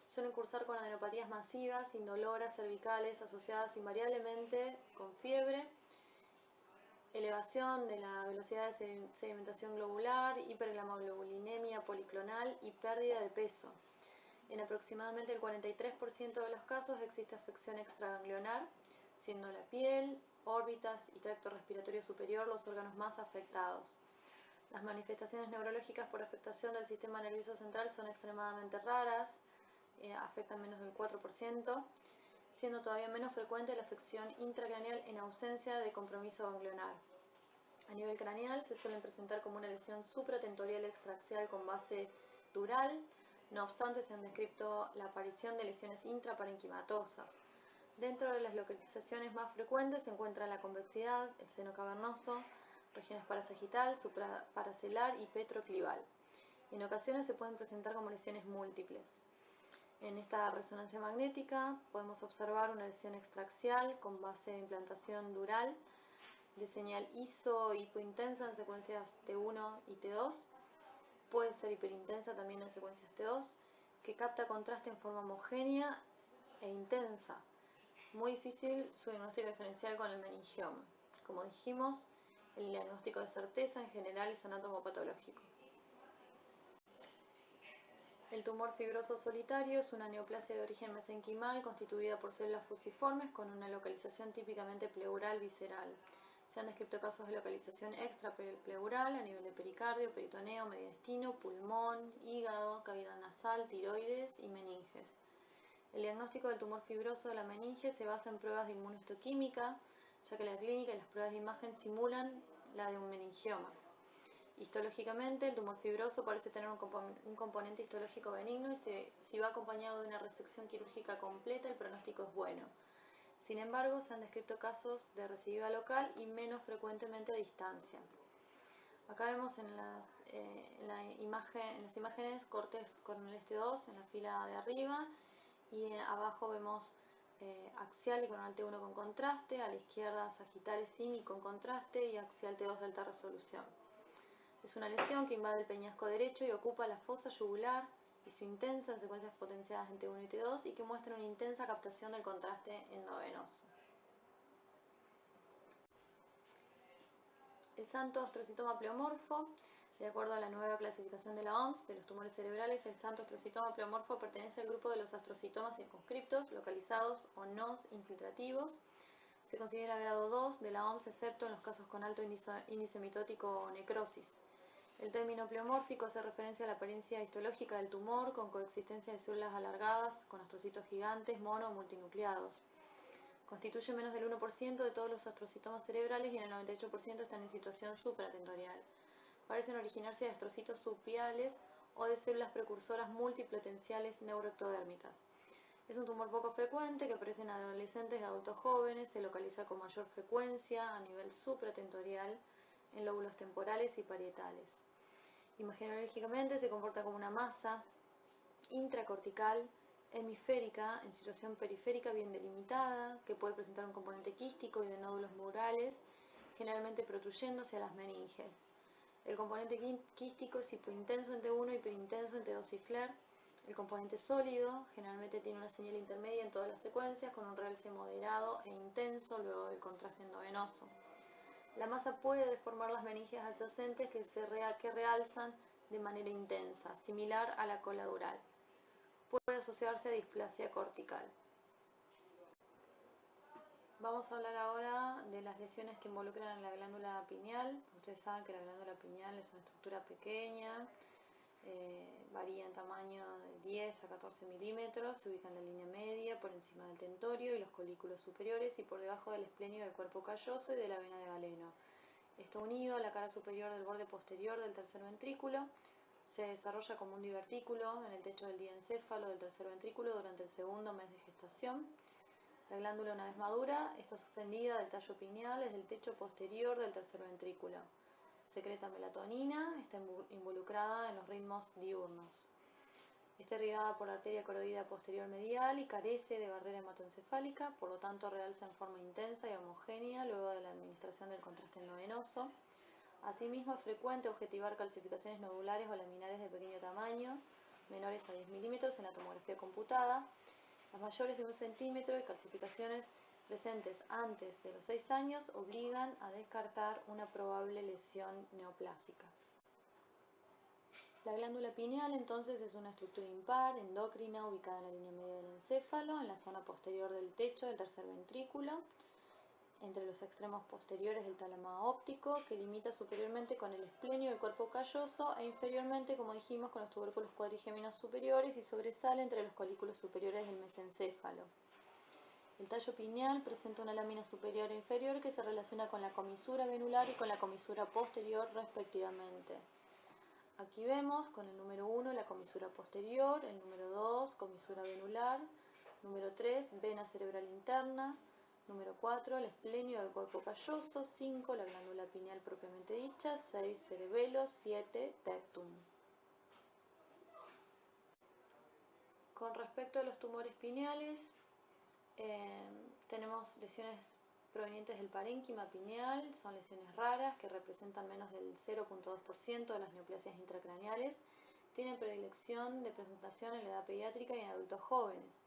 Suelen cursar con adenopatías masivas, indoloras, cervicales, asociadas invariablemente con fiebre, elevación de la velocidad de sedimentación globular, hipergamaglobulinemia policlonal y pérdida de peso. En aproximadamente el 43% de los casos existe afección extraganglionar, siendo la piel, órbitas y tracto respiratorio superior los órganos más afectados. Las manifestaciones neurológicas por afectación del sistema nervioso central son extremadamente raras, afectan menos del 4%, siendo todavía menos frecuente la afección intracraneal en ausencia de compromiso ganglionar. A nivel craneal se suelen presentar como una lesión supratentorial extraaxial con base dural, no obstante se han descrito la aparición de lesiones intraparenquimatosas. Dentro de las localizaciones más frecuentes se encuentra la convexidad, el seno cavernoso, regiones parasagital, supraparacelar y petroclival. En ocasiones se pueden presentar como lesiones múltiples. En esta resonancia magnética podemos observar una lesión extraaxial con base de implantación dural de señal iso hipointensa en secuencias T1 y T2. Puede ser hiperintensa también en secuencias T2, que capta contraste en forma homogénea e intensa. Muy difícil su diagnóstico diferencial con el meningioma. Como dijimos, el diagnóstico de certeza en general es anatomopatológico. El tumor fibroso solitario es una neoplasia de origen mesenquimal constituida por células fusiformes con una localización típicamente pleural visceral. Se han descrito casos de localización extrapleural a nivel de pericardio, peritoneo, mediastino, pulmón, hígado, cavidad nasal, tiroides y meninges. El diagnóstico del tumor fibroso de la meninge se basa en pruebas de inmunohistoquímica, ya que la clínica y las pruebas de imagen simulan la de un meningioma. Histológicamente, el tumor fibroso parece tener un componente histológico benigno y si va acompañado de una resección quirúrgica completa, el pronóstico es bueno. Sin embargo, se han descrito casos de recidiva local y menos frecuentemente a distancia. Acá vemos en las imágenes cortes coronal T2 en la fila de arriba y abajo vemos axial y coronal T1 con contraste, a la izquierda sagital sin y con contraste y axial T2 de alta resolución. Es una lesión que invade el peñasco derecho y ocupa la fosa yugular y su intensa en secuencias potenciadas en T1 y T2 y que muestra una intensa captación del contraste endovenoso. El santo astrocitoma pleomorfo, de acuerdo a la nueva clasificación de la OMS de los tumores cerebrales, el santo astrocitoma pleomorfo pertenece al grupo de los astrocitomas circunscriptos, localizados o no infiltrativos. Se considera grado 2 de la OMS, excepto en los casos con alto índice mitótico o necrosis. El término pleomórfico hace referencia a la apariencia histológica del tumor con coexistencia de células alargadas con astrocitos gigantes, mono o multinucleados. Constituye menos del 1% de todos los astrocitomas cerebrales y en el 98% están en situación supratentorial. Parecen originarse de astrocitos subpiales o de células precursoras multipotenciales neuroectodérmicas. Es un tumor poco frecuente que aparece en adolescentes y adultos jóvenes, se localiza con mayor frecuencia a nivel supratentorial en lóbulos temporales y parietales. Imagenológicamente se comporta como una masa intracortical hemisférica en situación periférica bien delimitada, que puede presentar un componente quístico y de nódulos murales, generalmente protruyéndose a las meninges. El componente quístico es hipointenso en T1 y hiperintenso en T2 y FLAIR. El componente sólido generalmente tiene una señal intermedia en todas las secuencias con un realce moderado e intenso luego del contraste endovenoso. La masa puede deformar las meninges adyacentes que realzan de manera intensa, similar a la cola dural. Puede asociarse a displasia cortical. Vamos a hablar ahora de las lesiones que involucran a la glándula pineal. Ustedes saben que la glándula pineal es una estructura pequeña, varía en tamaño de 10 a 14 milímetros, se ubica en la línea media, por encima del tentorio y los colículos superiores y por debajo del esplenio del cuerpo calloso y de la vena de Galeno. Está unido a la cara superior del borde posterior del tercer ventrículo. Se desarrolla como un divertículo en el techo del diencéfalo del tercer ventrículo durante el segundo mes de gestación. La glándula, una vez madura, está suspendida del tallo pineal desde el techo posterior del tercer ventrículo. Secreta melatonina, está involucrada en los ritmos diurnos. Está irrigada por la arteria coroidea posterior medial y carece de barrera hematoencefálica, por lo tanto realza en forma intensa y homogénea luego de la administración del contraste endovenoso. Asimismo, es frecuente objetivar calcificaciones nodulares o laminares de pequeño tamaño, menores a 10 milímetros en la tomografía computada. Las mayores de 1 centímetro y calcificaciones presentes antes de los 6 años obligan a descartar una probable lesión neoplásica. La glándula pineal entonces es una estructura impar, endocrina, ubicada en la línea media del encéfalo, en la zona posterior del techo del tercer ventrículo, entre los extremos posteriores del tálamo óptico, que limita superiormente con el esplenio del cuerpo calloso e inferiormente, como dijimos, con los tubérculos cuadrigéminos superiores y sobresale entre los colículos superiores del mesencéfalo. El tallo pineal presenta una lámina superior e inferior que se relaciona con la comisura venular y con la comisura posterior respectivamente. Aquí vemos con el número 1 la comisura posterior, el número 2 comisura venular, número 3 vena cerebral interna, número 4 el esplenio del cuerpo calloso, 5 la glándula pineal propiamente dicha, 6 cerebelo, 7 tectum. Con respecto a los tumores pineales, tenemos lesiones provenientes del parénquima pineal, son lesiones raras que representan menos del 0.2% de las neoplasias intracraneales, tienen predilección de presentación en la edad pediátrica y en adultos jóvenes.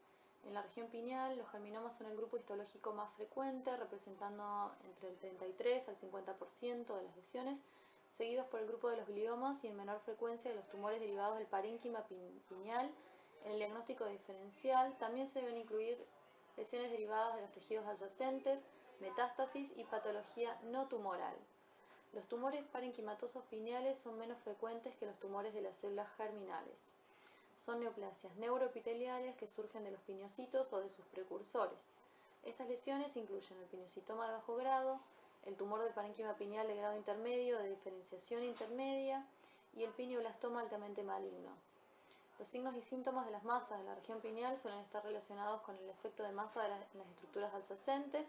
En la región pineal, los germinomas son el grupo histológico más frecuente, representando entre el 33 al 50% de las lesiones, seguidos por el grupo de los gliomas y en menor frecuencia de los tumores derivados del parénquima pineal. En el diagnóstico diferencial también se deben incluir lesiones derivadas de los tejidos adyacentes, metástasis y patología no tumoral. Los tumores parenquimatosos pineales son menos frecuentes que los tumores de las células germinales. Son neoplasias neuroepiteliales que surgen de los pineocitos o de sus precursores. Estas lesiones incluyen el pineocitoma de bajo grado, el tumor del parénquima pineal de grado intermedio de diferenciación intermedia y el pineoblastoma altamente maligno. Los signos y síntomas de las masas de la región pineal suelen estar relacionados con el efecto de masa en las estructuras adyacentes,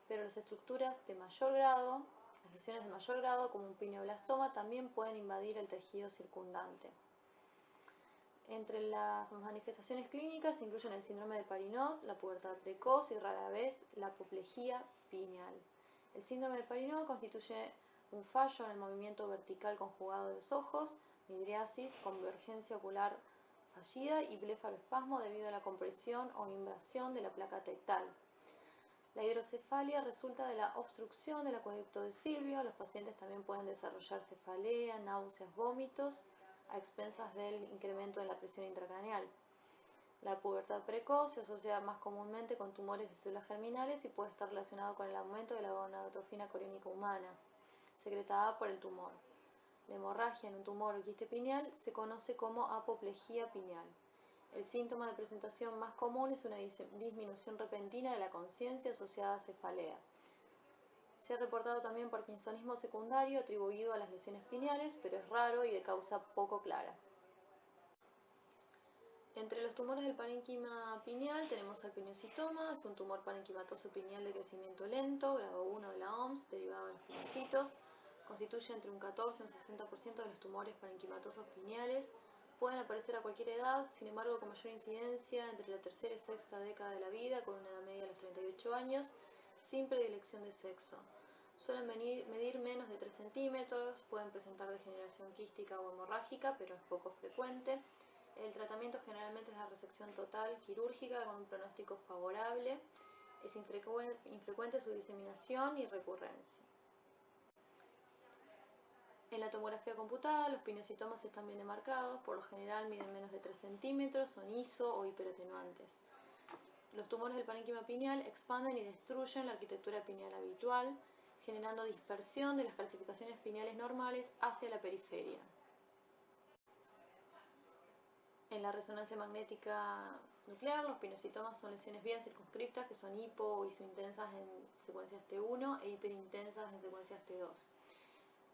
pero las estructuras de mayor grado, las lesiones de mayor grado, como un pineoblastoma, también pueden invadir el tejido circundante. Entre las manifestaciones clínicas se incluyen el síndrome de Parinot, la pubertad precoz y rara vez la apoplejía pineal. El síndrome de Parinot constituye un fallo en el movimiento vertical conjugado de los ojos, midriasis, convergencia ocular fallida y blefaroespasmo debido a la compresión o invasión de la placa tectal. La hidrocefalia resulta de la obstrucción del acueducto de Silvio. Los pacientes también pueden desarrollar cefalea, náuseas, vómitos, a expensas del incremento en la presión intracraneal. La pubertad precoz se asocia más comúnmente con tumores de células germinales y puede estar relacionado con el aumento de la gonadotrofina coriónica humana, secretada por el tumor. La hemorragia en un tumor o quiste pineal se conoce como apoplejía pineal. El síntoma de presentación más común es una disminución repentina de la conciencia asociada a cefalea. Se ha reportado también parkinsonismo secundario atribuido a las lesiones pineales, pero es raro y de causa poco clara. Entre los tumores del parénquima pineal tenemos al pineocitoma, es un tumor parenquimatoso pineal de crecimiento lento, grado 1 de la OMS, derivado de los pineocitos. Constituye entre un 14 y un 60% de los tumores parenquimatosos pineales. Pueden aparecer a cualquier edad, sin embargo con mayor incidencia entre la tercera y sexta década de la vida, con una edad media de los 38 años, sin predilección de sexo. Suelen medir menos de 3 centímetros, pueden presentar degeneración quística o hemorrágica, pero es poco frecuente. El tratamiento generalmente es la resección total quirúrgica con un pronóstico favorable. Es infrecuente su diseminación y recurrencia. En la tomografía computada, los pineocitomas están bien demarcados, por lo general miden menos de 3 centímetros, son iso o hiperotenuantes. Los tumores del parénquima pineal expanden y destruyen la arquitectura pineal habitual, generando dispersión de las calcificaciones pineales normales hacia la periferia. En la resonancia magnética nuclear, los pineocitomas son lesiones bien circunscriptas que son hipo o isointensas en secuencias T1 e hiperintensas en secuencias T2.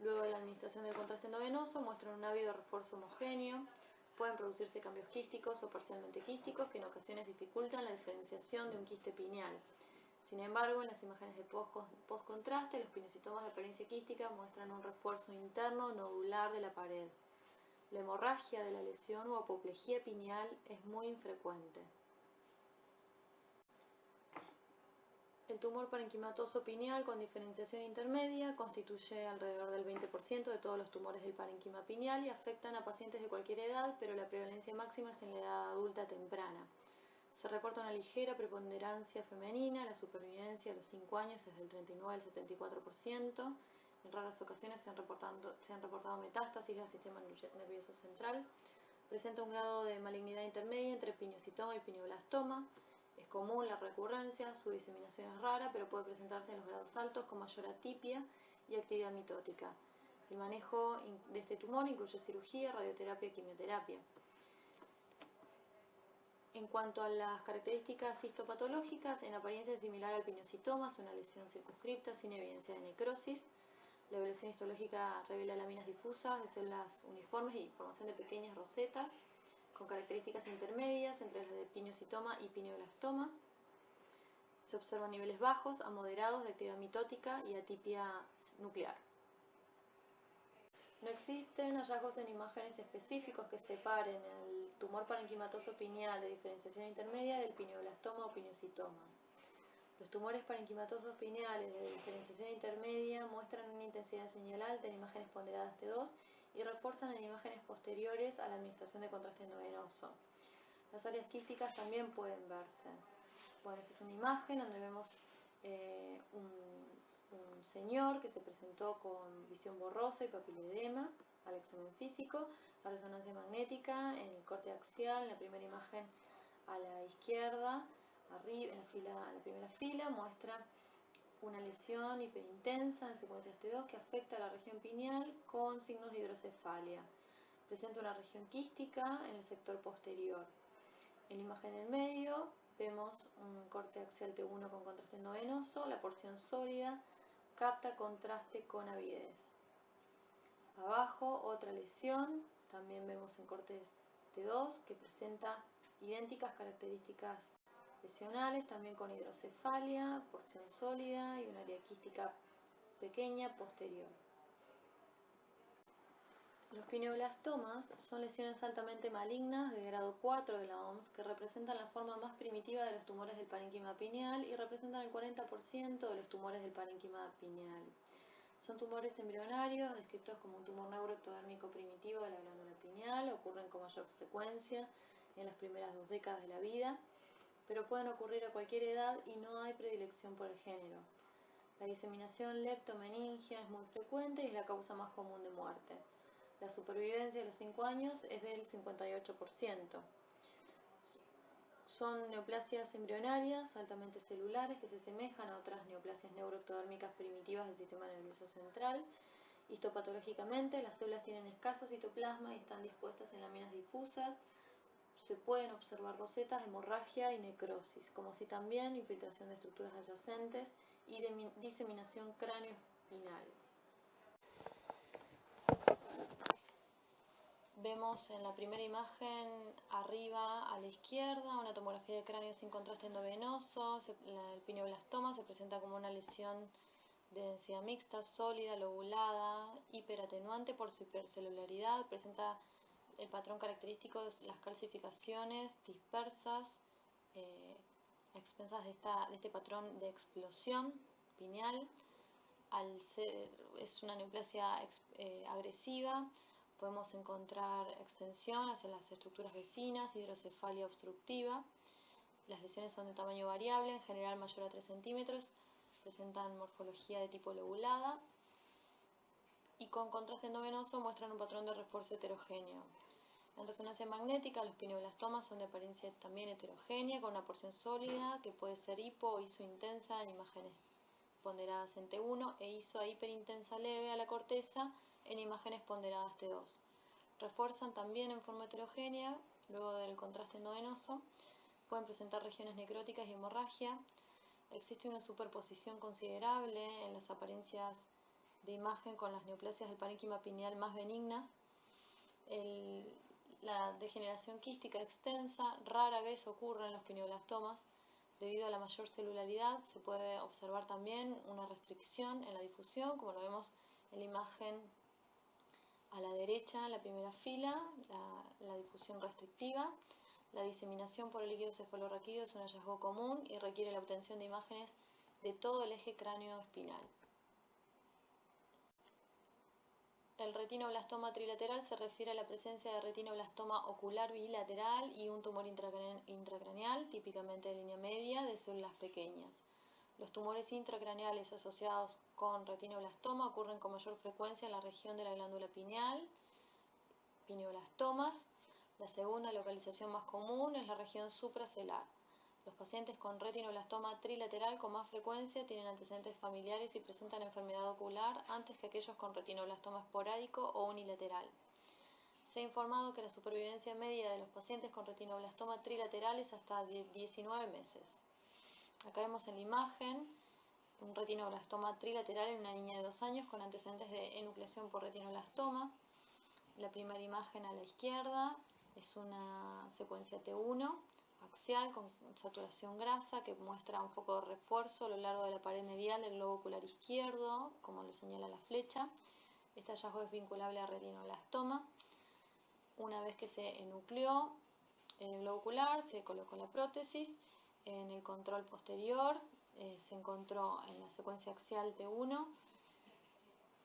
Luego de la administración del contraste endovenoso muestran un ávido refuerzo homogéneo. Pueden producirse cambios quísticos o parcialmente quísticos que en ocasiones dificultan la diferenciación de un quiste pineal. Sin embargo, en las imágenes de postcontraste, los pineocitomas de apariencia quística muestran un refuerzo interno nodular de la pared. La hemorragia de la lesión o apoplejía pineal es muy infrecuente. El tumor parenquimatoso pineal con diferenciación intermedia constituye alrededor del 20% de todos los tumores del parénquima pineal y afectan a pacientes de cualquier edad, pero la prevalencia máxima es en la edad adulta temprana. Se reporta una ligera preponderancia femenina, la supervivencia a los 5 años es del 39 al 74%. En raras ocasiones se han reportado metástasis al sistema nervioso central. Presenta un grado de malignidad intermedia entre pineocitoma y pineoblastoma. Es común la recurrencia, su diseminación es rara, pero puede presentarse en los grados altos con mayor atipia y actividad mitótica. El manejo de este tumor incluye cirugía, radioterapia y quimioterapia. En cuanto a las características histopatológicas, en apariencia es similar al pineocitoma, es una lesión circunscripta sin evidencia de necrosis. La evaluación histológica revela láminas difusas de células uniformes y formación de pequeñas rosetas con características intermedias entre las de pineocitoma y pineoblastoma. Se observan niveles bajos a moderados de actividad mitótica y atipia nuclear. No existen hallazgos en imágenes específicos que separen el tumor parenquimatoso pineal de diferenciación intermedia del pineoblastoma o pineocitoma. Los tumores parenquimatosos pineales de diferenciación intermedia muestran una intensidad de señal alta en imágenes ponderadas T2 y refuerzan en imágenes posteriores a la administración de contraste endovenoso. Las áreas quísticas también pueden verse. Bueno, esta es una imagen donde vemos un señor que se presentó con visión borrosa y papiledema al examen físico, la resonancia magnética en el corte axial, en la primera imagen a la izquierda, arriba, en la primera fila, muestra una lesión hiperintensa en secuencias T2 que afecta a la región pineal con signos de hidrocefalia. Presenta una región quística en el sector posterior. En la imagen del medio vemos un corte axial T1 con contraste endovenoso, la porción sólida capta contraste con avidez. Abajo otra lesión, también vemos en cortes T2 que presenta idénticas características lesionales, también con hidrocefalia, porción sólida y un área quística pequeña posterior. Los pineoblastomas son lesiones altamente malignas de grado 4 de la OMS que representan la forma más primitiva de los tumores del parénquima pineal y representan el 40% de los tumores del parénquima pineal. Son tumores embrionarios, descritos como un tumor neuroectodérmico primitivo de la glándula pineal, ocurren con mayor frecuencia en las primeras 2 décadas de la vida, pero pueden ocurrir a cualquier edad y no hay predilección por el género. La diseminación leptomeningia es muy frecuente y es la causa más común de muerte. La supervivencia a los 5 años es del 58%. Son neoplasias embrionarias, altamente celulares, que se asemejan a otras neoplasias neuroectodérmicas primitivas del sistema nervioso central. Histopatológicamente, las células tienen escaso citoplasma y están dispuestas en láminas difusas. Se pueden observar rosetas, hemorragia y necrosis, como así también infiltración de estructuras adyacentes y diseminación cráneoespinal. Vemos en la primera imagen arriba a la izquierda una tomografía de cráneo sin contraste endovenoso. El pineoblastoma se presenta como una lesión de densidad mixta, sólida, lobulada, hiperatenuante por su hipercelularidad. Presenta el patrón característico de las calcificaciones dispersas a expensas de este patrón de explosión pineal. Es una neoplasia agresiva. Podemos encontrar extensión hacia las estructuras vecinas, hidrocefalia obstructiva. Las lesiones son de tamaño variable, en general mayor a 3 centímetros, presentan morfología de tipo lobulada y con contraste endovenoso muestran un patrón de refuerzo heterogéneo. En resonancia magnética, los pineoblastomas son de apariencia también heterogénea, con una porción sólida que puede ser hipo o isointensa en imágenes ponderadas en T1 e iso a hiperintensa leve a la corteza en imágenes ponderadas T2. Refuerzan también en forma heterogénea, luego del contraste endovenoso. Pueden presentar regiones necróticas y hemorragia. Existe una superposición considerable en las apariencias de imagen con las neoplasias del parénquima pineal más benignas. La degeneración quística extensa rara vez ocurre en los pineoblastomas. Debido a la mayor celularidad se puede observar también una restricción en la difusión, como lo vemos en la imagen a la derecha, en la primera fila, la difusión restrictiva. La diseminación por el líquido cefalorraquídeo es un hallazgo común y requiere la obtención de imágenes de todo el eje cráneo-espinal. El retinoblastoma trilateral se refiere a la presencia de retinoblastoma ocular bilateral y un tumor intracraneal, típicamente de línea media, de células pequeñas. Los tumores intracraneales asociados con retinoblastoma ocurren con mayor frecuencia en la región de la glándula pineal, pineoblastomas. La segunda localización más común es la región supracelular. Los pacientes con retinoblastoma trilateral con más frecuencia tienen antecedentes familiares y presentan enfermedad ocular antes que aquellos con retinoblastoma esporádico o unilateral. Se ha informado que la supervivencia media de los pacientes con retinoblastoma trilateral es hasta 19 meses. Acá vemos en la imagen un retinoblastoma trilateral en una niña de 2 años con antecedentes de enucleación por retinoblastoma. La primera imagen a la izquierda es una secuencia T1 axial con saturación grasa que muestra un foco de refuerzo a lo largo de la pared medial del globo ocular izquierdo, como lo señala la flecha. Este hallazgo es vinculable a retinoblastoma. Una vez que se enucleó el globo ocular, se colocó la prótesis. En el control posterior se encontró en la secuencia axial T1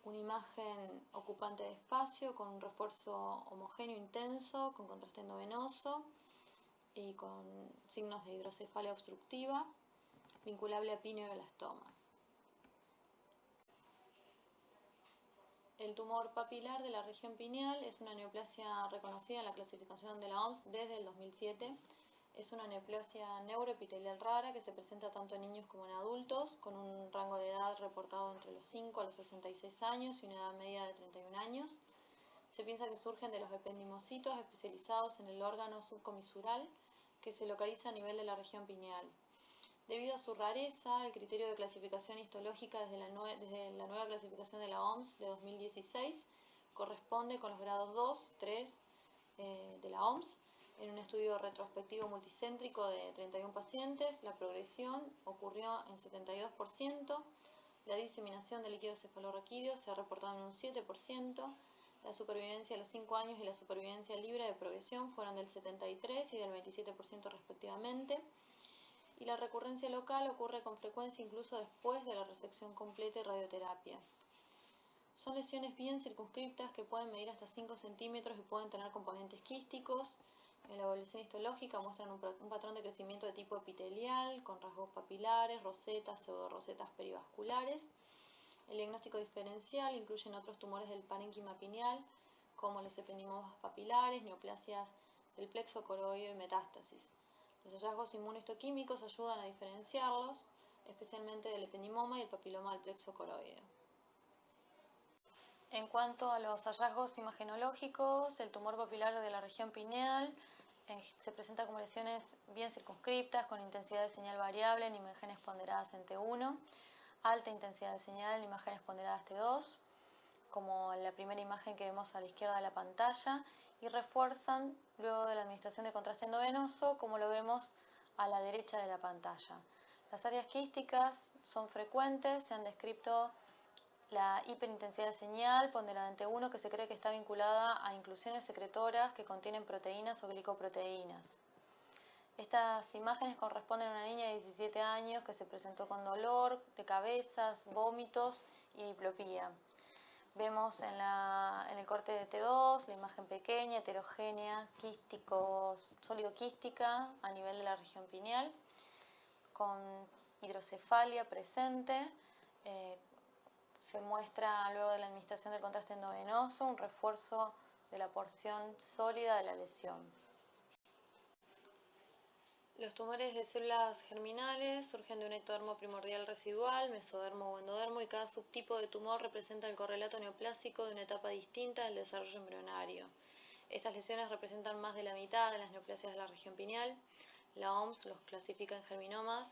una imagen ocupante de espacio con un refuerzo homogéneo intenso, con contraste endovenoso y con signos de hidrocefalia obstructiva, vinculable a pineoblastoma. El tumor papilar de la región pineal es una neoplasia reconocida en la clasificación de la OMS desde el 2007. Es una neoplasia neuroepitelial rara que se presenta tanto en niños como en adultos, con un rango de edad reportado entre los 5 a los 66 años y una edad media de 31 años. Se piensa que surgen de los ependimocitos especializados en el órgano subcomisural que se localiza a nivel de la región pineal. Debido a su rareza, el criterio de clasificación histológica desde la nueva clasificación de la OMS de 2016 corresponde con los grados 2, 3 de la OMS. En un estudio retrospectivo multicéntrico de 31 pacientes, la progresión ocurrió en 72%, la diseminación de líquido cefalorraquídeo se ha reportado en un 7%, la supervivencia a los 5 años y la supervivencia libre de progresión fueron del 73% y del 27% respectivamente, y la recurrencia local ocurre con frecuencia incluso después de la resección completa y radioterapia. Son lesiones bien circunscriptas que pueden medir hasta 5 centímetros y pueden tener componentes quísticos. En la evaluación histológica muestran un patrón de crecimiento de tipo epitelial, con rasgos papilares, rosetas, pseudorosetas perivasculares. El diagnóstico diferencial incluye otros tumores del parénquima pineal, como los ependimomas papilares, neoplasias del plexo coroideo y metástasis. Los hallazgos inmunohistoquímicos ayudan a diferenciarlos, especialmente del ependimoma y el papiloma del plexo coroideo. En cuanto a los hallazgos imagenológicos, el tumor papilar de la región pineal se presenta como lesiones bien circunscriptas, con intensidad de señal variable en imágenes ponderadas en T1, alta intensidad de señal en imágenes ponderadas T2, como la primera imagen que vemos a la izquierda de la pantalla, y refuerzan luego de la administración de contraste endovenoso, como lo vemos a la derecha de la pantalla. Las áreas quísticas son frecuentes, se han descrito la hiperintensidad de señal ponderada en T1, que se cree que está vinculada a inclusiones secretoras que contienen proteínas o glicoproteínas. Estas imágenes corresponden a una niña de 17 años que se presentó con dolor de cabeza, vómitos y diplopía. Vemos en el corte de T2 la imagen pequeña, heterogénea, sólido quística a nivel de la región pineal, con hidrocefalia presente. Se muestra luego de la administración del contraste endovenoso un refuerzo de la porción sólida de la lesión. Los tumores de células germinales surgen de un ectodermo primordial residual, mesodermo o endodermo, y cada subtipo de tumor representa el correlato neoplásico de una etapa distinta del desarrollo embrionario. Estas lesiones representan más de la mitad de las neoplasias de la región pineal. La OMS los clasifica en germinomas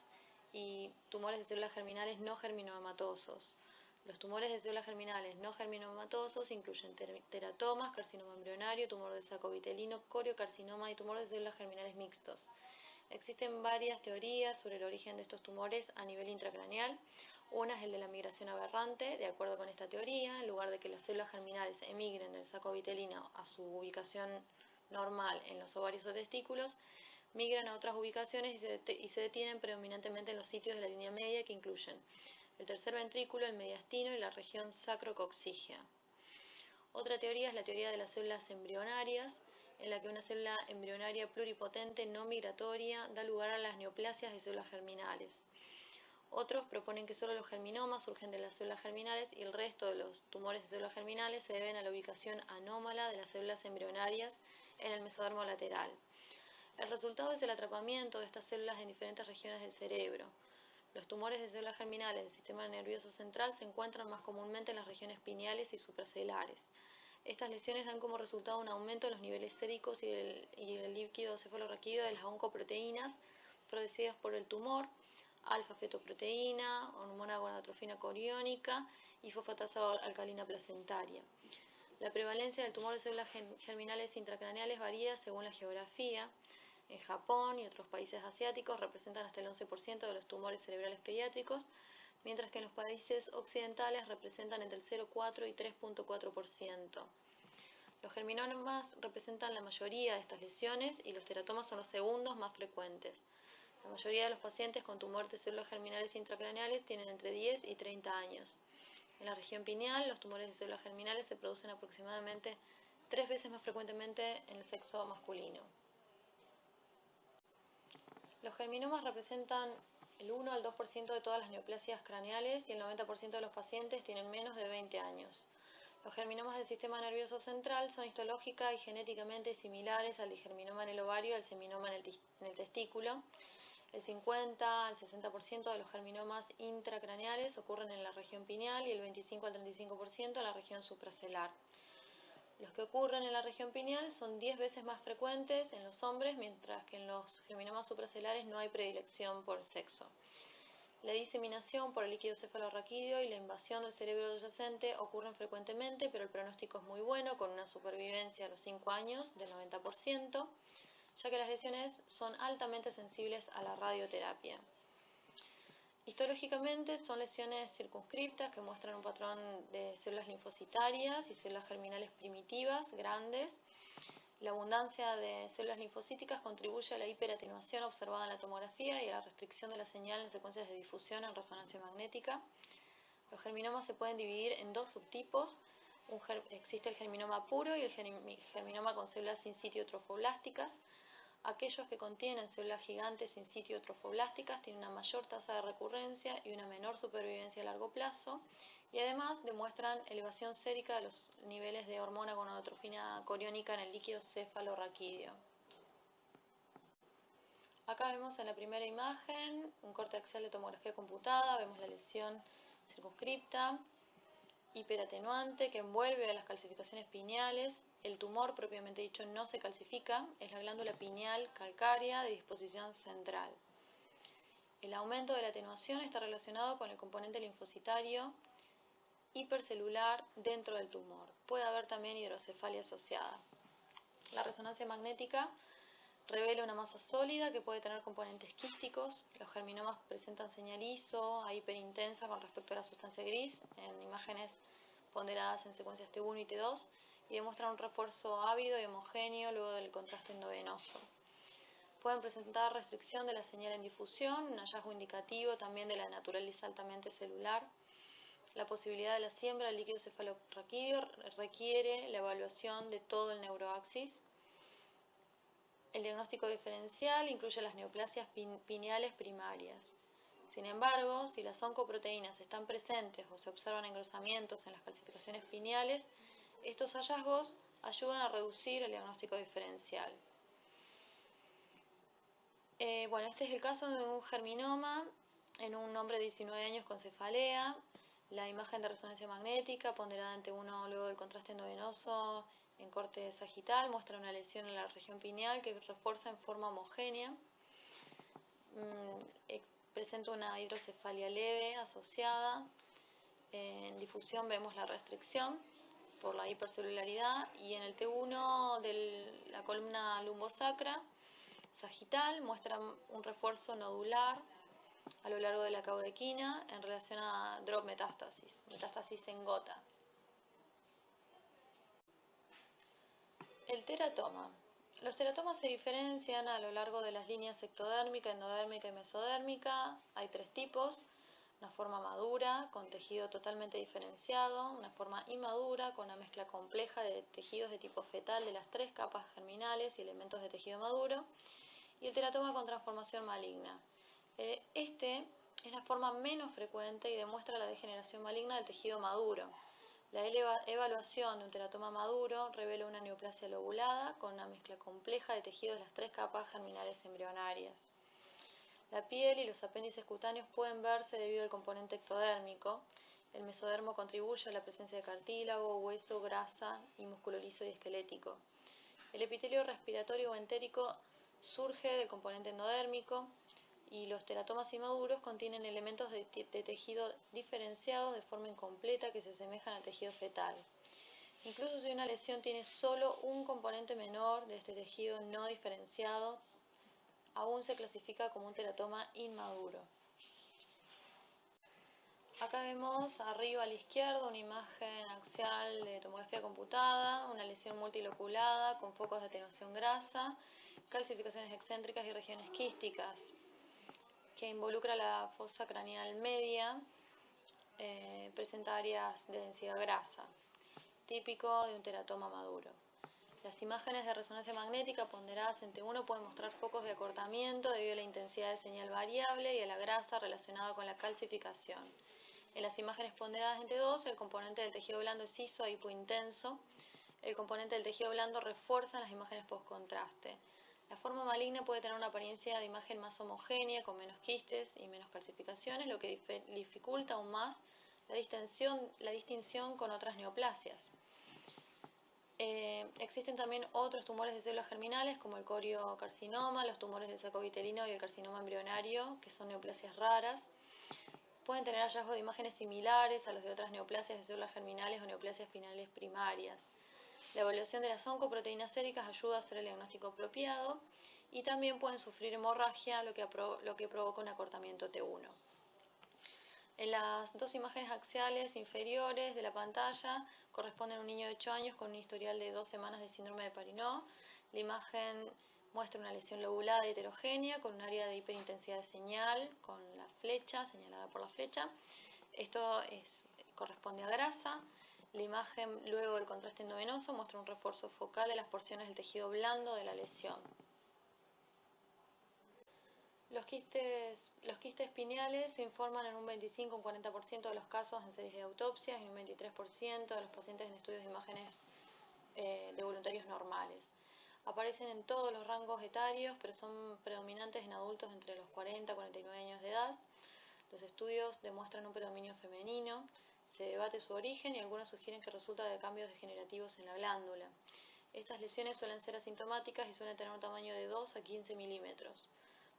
y tumores de células germinales no germinomatosos. Los tumores de células germinales no germinomatosos incluyen teratomas, carcinoma embrionario, tumor de saco vitelino, coriocarcinoma y tumor de células germinales mixtos. Existen varias teorías sobre el origen de estos tumores a nivel intracraneal. Una es el de la migración aberrante. De acuerdo con esta teoría, en lugar de que las células germinales emigren del saco vitelino a su ubicación normal en los ovarios o testículos, migran a otras ubicaciones y se detienen predominantemente en los sitios de la línea media, que incluyen el tercer ventrículo, el mediastino y la región sacrococcígea. Otra teoría es la teoría de las células embrionarias, en la que una célula embrionaria pluripotente no migratoria da lugar a las neoplasias de células germinales. Otros proponen que solo los germinomas surgen de las células germinales y el resto de los tumores de células germinales se deben a la ubicación anómala de las células embrionarias en el mesodermo lateral. El resultado es el atrapamiento de estas células en diferentes regiones del cerebro. Los tumores de células germinales del sistema nervioso central se encuentran más comúnmente en las regiones pineales y supracelares. Estas lesiones dan como resultado un aumento de los niveles séricos y del líquido cefalorraquídeo de las oncoproteínas producidas por el tumor, alfa-fetoproteína, hormona gonadotrofina coriónica y fosfatasa alcalina placentaria. La prevalencia del tumor de células germinales intracraneales varía según la geografía. En Japón y otros países asiáticos representan hasta el 11% de los tumores cerebrales pediátricos, mientras que en los países occidentales representan entre el 0,4 y 3,4%. Los germinomas representan la mayoría de estas lesiones y los teratomas son los segundos más frecuentes. La mayoría de los pacientes con tumor de células germinales intracraneales tienen entre 10 y 30 años. En la región pineal, los tumores de células germinales se producen aproximadamente 3 veces más frecuentemente en el sexo masculino. Los germinomas representan el 1 al 2% de todas las neoplasias craneales y el 90% de los pacientes tienen menos de 20 años. Los germinomas del sistema nervioso central son histológica y genéticamente similares al digerminoma en el ovario y al seminoma en el testículo. El 50 al 60% de los germinomas intracraneales ocurren en la región pineal y el 25 al 35% en la región supracelar. Los que ocurren en la región pineal son 10 veces más frecuentes en los hombres, mientras que en los germinomas supracelares no hay predilección por sexo. La diseminación por el líquido cefalorraquídeo y la invasión del cerebro adyacente ocurren frecuentemente, pero el pronóstico es muy bueno, con una supervivencia a los 5 años del 90%, ya que las lesiones son altamente sensibles a la radioterapia. Histológicamente son lesiones circunscriptas que muestran un patrón de células linfocitarias y células germinales primitivas, grandes. La abundancia de células linfocíticas contribuye a la hiperatenuación observada en la tomografía y a la restricción de la señal en secuencias de difusión en resonancia magnética. Los germinomas se pueden dividir en dos subtipos. Existe el germinoma puro y el germinoma con células in situ trofoblásticas. Aquellos que contienen células gigantes in situ trofoblásticas tienen una mayor tasa de recurrencia y una menor supervivencia a largo plazo, y además demuestran elevación sérica de los niveles de hormona gonadotrofina coriónica en el líquido cefalorraquídeo. Acá vemos en la primera imagen un corte axial de tomografía computada, vemos la lesión circunscripta, hiperatenuante, que envuelve a las calcificaciones pineales. El tumor propiamente dicho no se calcifica, es la glándula pineal calcárea de disposición central. El aumento de la atenuación está relacionado con el componente linfocitario hipercelular dentro del tumor. Puede haber también hidrocefalia asociada. La resonancia magnética revela una masa sólida que puede tener componentes quísticos. Los germinomas presentan señal ISO a hiperintensa con respecto a la sustancia gris en imágenes ponderadas en secuencias T1 y T2 y demuestran un refuerzo ávido y homogéneo luego del contraste endovenoso. Pueden presentar restricción de la señal en difusión, un hallazgo indicativo también de la naturaleza altamente celular. La posibilidad de la siembra del líquido cefalorraquídeo requiere la evaluación de todo el neuroaxis. El diagnóstico diferencial incluye las neoplasias pineales primarias. Sin embargo, si las oncoproteínas están presentes o se observan engrosamientos en las calcificaciones pineales, estos hallazgos ayudan a reducir el diagnóstico diferencial. Este es el caso de un germinoma en un hombre de 19 años con cefalea. La imagen de resonancia magnética ponderada ante uno luego del contraste endovenoso en corte sagital muestra una lesión en la región pineal que refuerza en forma homogénea. Presenta una hidrocefalia leve asociada. En difusión vemos la restricción por la hipercelularidad y en el T1 de la columna lumbosacra sagital muestra un refuerzo nodular a lo largo de la caudequina en relación a drop metástasis en gota. El teratoma. Los teratomas se diferencian a lo largo de las líneas ectodérmica, endodérmica y mesodérmica. Hay tres tipos: una forma madura con tejido totalmente diferenciado, una forma inmadura con una mezcla compleja de tejidos de tipo fetal de las tres capas germinales y elementos de tejido maduro, y el teratoma con transformación maligna. Este es la forma menos frecuente y demuestra la degeneración maligna del tejido maduro. La evaluación de un teratoma maduro revela una neoplasia lobulada con una mezcla compleja de tejidos de las tres capas germinales embrionarias. La piel y los apéndices cutáneos pueden verse debido al componente ectodérmico. El mesodermo contribuye a la presencia de cartílago, hueso, grasa y músculo liso y esquelético. El epitelio respiratorio o entérico surge del componente endodérmico y los teratomas inmaduros contienen elementos de tejido diferenciados de forma incompleta que se asemejan al tejido fetal. Incluso si una lesión tiene solo un componente menor de este tejido no diferenciado, aún se clasifica como un teratoma inmaduro. Acá vemos arriba a la izquierda una imagen axial de tomografía computada, una lesión multiloculada con focos de atenuación grasa, calcificaciones excéntricas y regiones quísticas, que involucra la fosa craneal media, presenta áreas de densidad grasa, típico de un teratoma maduro. Las imágenes de resonancia magnética ponderadas en T1 pueden mostrar focos de acortamiento debido a la intensidad de señal variable y a la grasa relacionada con la calcificación. En las imágenes ponderadas en T2, el componente del tejido blando es ISO a hipointenso. El componente del tejido blando refuerza en las imágenes postcontraste. La forma maligna puede tener una apariencia de imagen más homogénea, con menos quistes y menos calcificaciones, lo que dificulta aún más la distinción con otras neoplasias. Existen también otros tumores de células germinales como el coriocarcinoma, los tumores del saco vitelino y el carcinoma embrionario, que son neoplasias raras. Pueden tener hallazgos de imágenes similares a los de otras neoplasias de células germinales o neoplasias finales primarias. La evaluación de las oncoproteínas séricas ayuda a hacer el diagnóstico apropiado y también pueden sufrir hemorragia, lo que provoca un acortamiento T1. En las dos imágenes axiales inferiores de la pantalla corresponden a un niño de 8 años con un historial de 2 semanas de síndrome de Parinot. La imagen muestra una lesión lobulada y heterogénea con un área de hiperintensidad de señal, con la flecha, señalada por la flecha. Esto corresponde a grasa. La imagen luego del contraste endovenoso muestra un refuerzo focal de las porciones del tejido blando de la lesión. Los quistes pineales se informan en un 25 o un 40% de los casos en series de autopsias y un 23% de los pacientes en estudios de imágenes de voluntarios normales. Aparecen en todos los rangos etarios, pero son predominantes en adultos entre los 40 y 49 años de edad. Los estudios demuestran un predominio femenino, se debate su origen y algunos sugieren que resulta de cambios degenerativos en la glándula. Estas lesiones suelen ser asintomáticas y suelen tener un tamaño de 2 a 15 milímetros.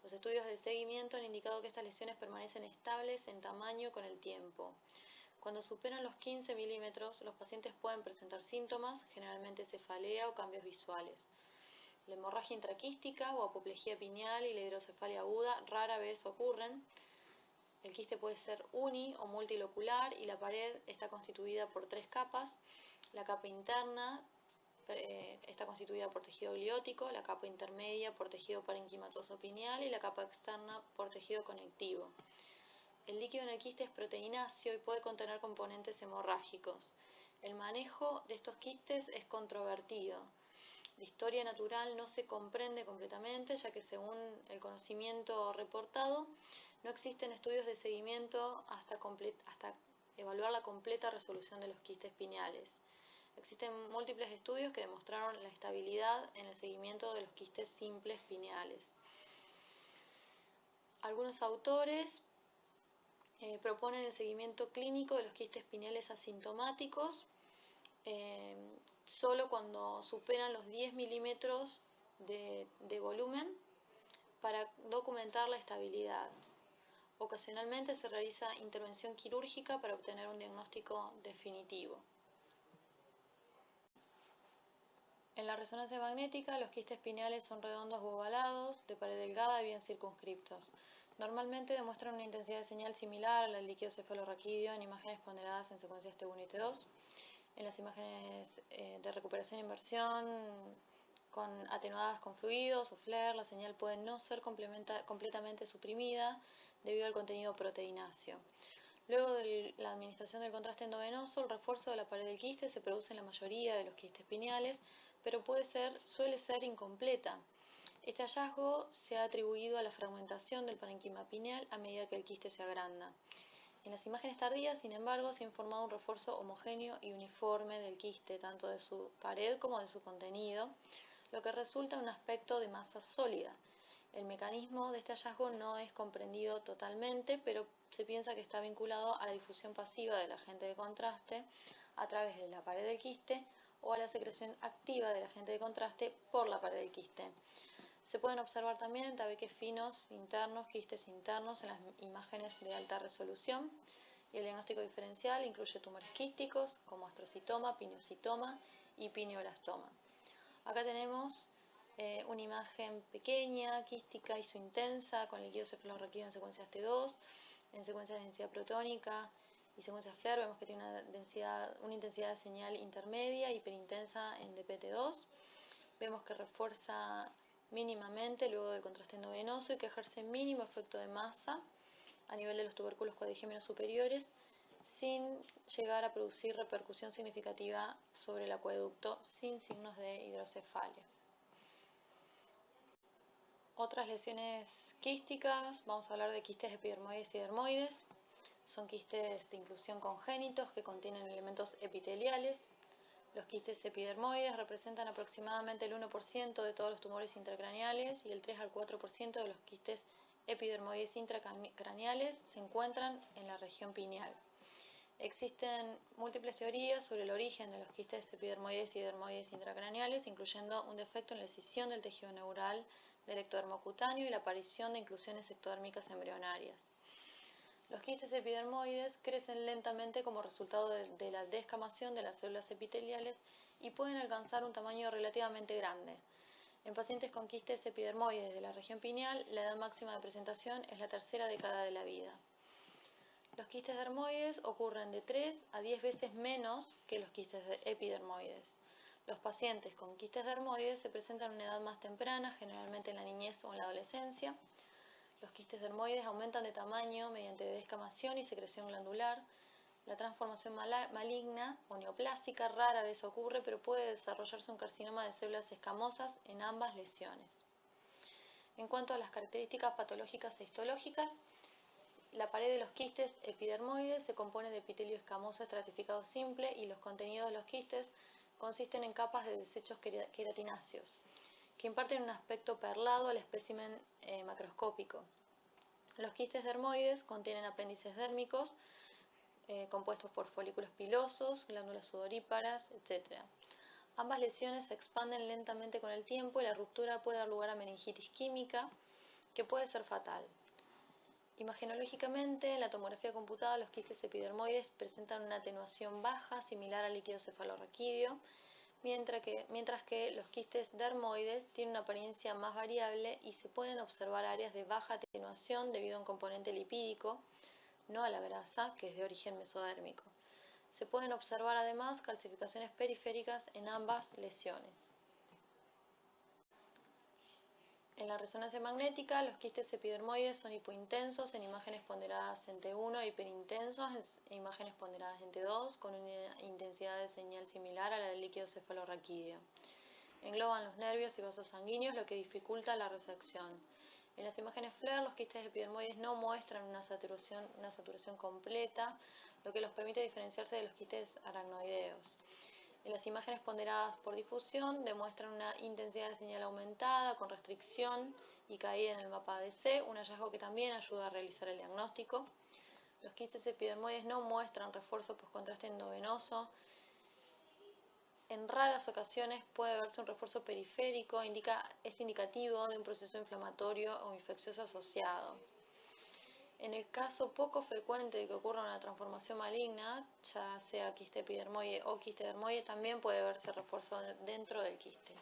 Los estudios de seguimiento han indicado que estas lesiones permanecen estables en tamaño con el tiempo. Cuando superan los 15 milímetros, los pacientes pueden presentar síntomas, generalmente cefalea o cambios visuales. La hemorragia intraquística o apoplejía pineal y la hidrocefalia aguda rara vez ocurren. El quiste puede ser uni o multilocular y la pared está constituida por 3 capas. La capa interna está constituida por tejido gliótico, la capa intermedia por tejido parenquimatoso pineal y la capa externa por tejido conectivo. El líquido en el quiste es proteináceo y puede contener componentes hemorrágicos. El manejo de estos quistes es controvertido. La historia natural no se comprende completamente, ya que según el conocimiento reportado, no existen estudios de seguimiento hasta evaluar la completa resolución de los quistes pineales. Existen múltiples estudios que demostraron la estabilidad en el seguimiento de los quistes simples pineales. Algunos autores proponen el seguimiento clínico de los quistes pineales asintomáticos solo cuando superan los 10 milímetros de volumen para documentar la estabilidad. Ocasionalmente se realiza intervención quirúrgica para obtener un diagnóstico definitivo. En la resonancia magnética, los quistes pineales son redondos o ovalados, de pared delgada y bien circunscriptos. Normalmente demuestran una intensidad de señal similar a la del líquido cefalorraquídeo en imágenes ponderadas en secuencias T1 y T2. En las imágenes de recuperación e inversión atenuadas con fluidos o FLAIR, la señal puede no ser completamente suprimida debido al contenido proteináceo. Luego de la administración del contraste endovenoso, el refuerzo de la pared del quiste se produce en la mayoría de los quistes pineales, pero suele ser incompleta. Este hallazgo se ha atribuido a la fragmentación del parenquima pineal a medida que el quiste se agranda. En las imágenes tardías, sin embargo, se ha informado un refuerzo homogéneo y uniforme del quiste, tanto de su pared como de su contenido, lo que resulta en un aspecto de masa sólida. El mecanismo de este hallazgo no es comprendido totalmente, pero se piensa que está vinculado a la difusión pasiva del agente de contraste a través de la pared del quiste o a la secreción activa del agente de contraste por la pared del quiste. Se pueden observar también tabiques finos internos, quistes internos en las imágenes de alta resolución, y el diagnóstico diferencial incluye tumores quísticos como astrocitoma, pineocitoma y pineoblastoma. Acá tenemos una imagen pequeña, quística, isointensa, con líquido cefalorraquídeo en secuencias T2, en secuencias de densidad protónica y secuencias FLAIR vemos que tiene una intensidad de señal intermedia, hiperintensa en DPT2. Vemos que refuerza mínimamente luego del contraste endovenoso y que ejerce mínimo efecto de masa a nivel de los tubérculos cuadrigémenos superiores, sin llegar a producir repercusión significativa sobre el acueducto, sin signos de hidrocefalia. Otras lesiones quísticas, vamos a hablar de quistes epidermoides y dermoides. Son quistes de inclusión congénitos que contienen elementos epiteliales. Los quistes epidermoides representan aproximadamente el 1% de todos los tumores intracraneales y el 3 al 4% de los quistes epidermoides intracraneales se encuentran en la región pineal. Existen múltiples teorías sobre el origen de los quistes epidermoides y dermoides intracraneales, incluyendo un defecto en la escisión del tejido neural del ectodermo cutáneo y la aparición de inclusiones ectodérmicas embrionarias. Los quistes epidermoides crecen lentamente como resultado de la descamación de las células epiteliales y pueden alcanzar un tamaño relativamente grande. En pacientes con quistes epidermoides de la región pineal, la edad máxima de presentación es la tercera década de la vida. Los quistes dermoides ocurren de 3 a 10 veces menos que los quistes epidermoides. Los pacientes con quistes dermoides se presentan en una edad más temprana, generalmente en la niñez o en la adolescencia. Los quistes dermoides aumentan de tamaño mediante descamación y secreción glandular. La transformación maligna o neoplásica rara vez ocurre, pero puede desarrollarse un carcinoma de células escamosas en ambas lesiones. En cuanto a las características patológicas e histológicas, la pared de los quistes epidermoides se compone de epitelio escamoso estratificado simple y los contenidos de los quistes consisten en capas de desechos queratináceos, que imparten un aspecto perlado al espécimen macroscópico. Los quistes dermoides contienen apéndices dérmicos compuestos por folículos pilosos, glándulas sudoríparas, etc. Ambas lesiones se expanden lentamente con el tiempo y la ruptura puede dar lugar a meningitis química, que puede ser fatal. Imagenológicamente, en la tomografía computada, los quistes epidermoides presentan una atenuación baja, similar al líquido cefalorraquídeo, mientras que los quistes dermoides tienen una apariencia más variable y se pueden observar áreas de baja atenuación debido a un componente lipídico, no a la grasa, que es de origen mesodérmico. Se pueden observar además calcificaciones periféricas en ambas lesiones. En la resonancia magnética, los quistes epidermoides son hipointensos en imágenes ponderadas en T1 e hiperintensos en imágenes ponderadas en T2, con una intensidad de señal similar a la del líquido cefalorraquídeo. Engloban los nervios y vasos sanguíneos, lo que dificulta la resección. En las imágenes FLAIR, los quistes epidermoides no muestran una saturación completa, lo que los permite diferenciarse de los quistes aracnoideos. En las imágenes ponderadas por difusión demuestran una intensidad de señal aumentada con restricción y caída en el mapa ADC, un hallazgo que también ayuda a realizar el diagnóstico. Los quistes epidermoides no muestran refuerzo postcontraste endovenoso. En raras ocasiones puede verse un refuerzo periférico, es indicativo de un proceso inflamatorio o infeccioso asociado. En el caso poco frecuente de que ocurra una transformación maligna, ya sea quiste epidermoide o quiste dermoide, también puede verse refuerzo dentro del quiste.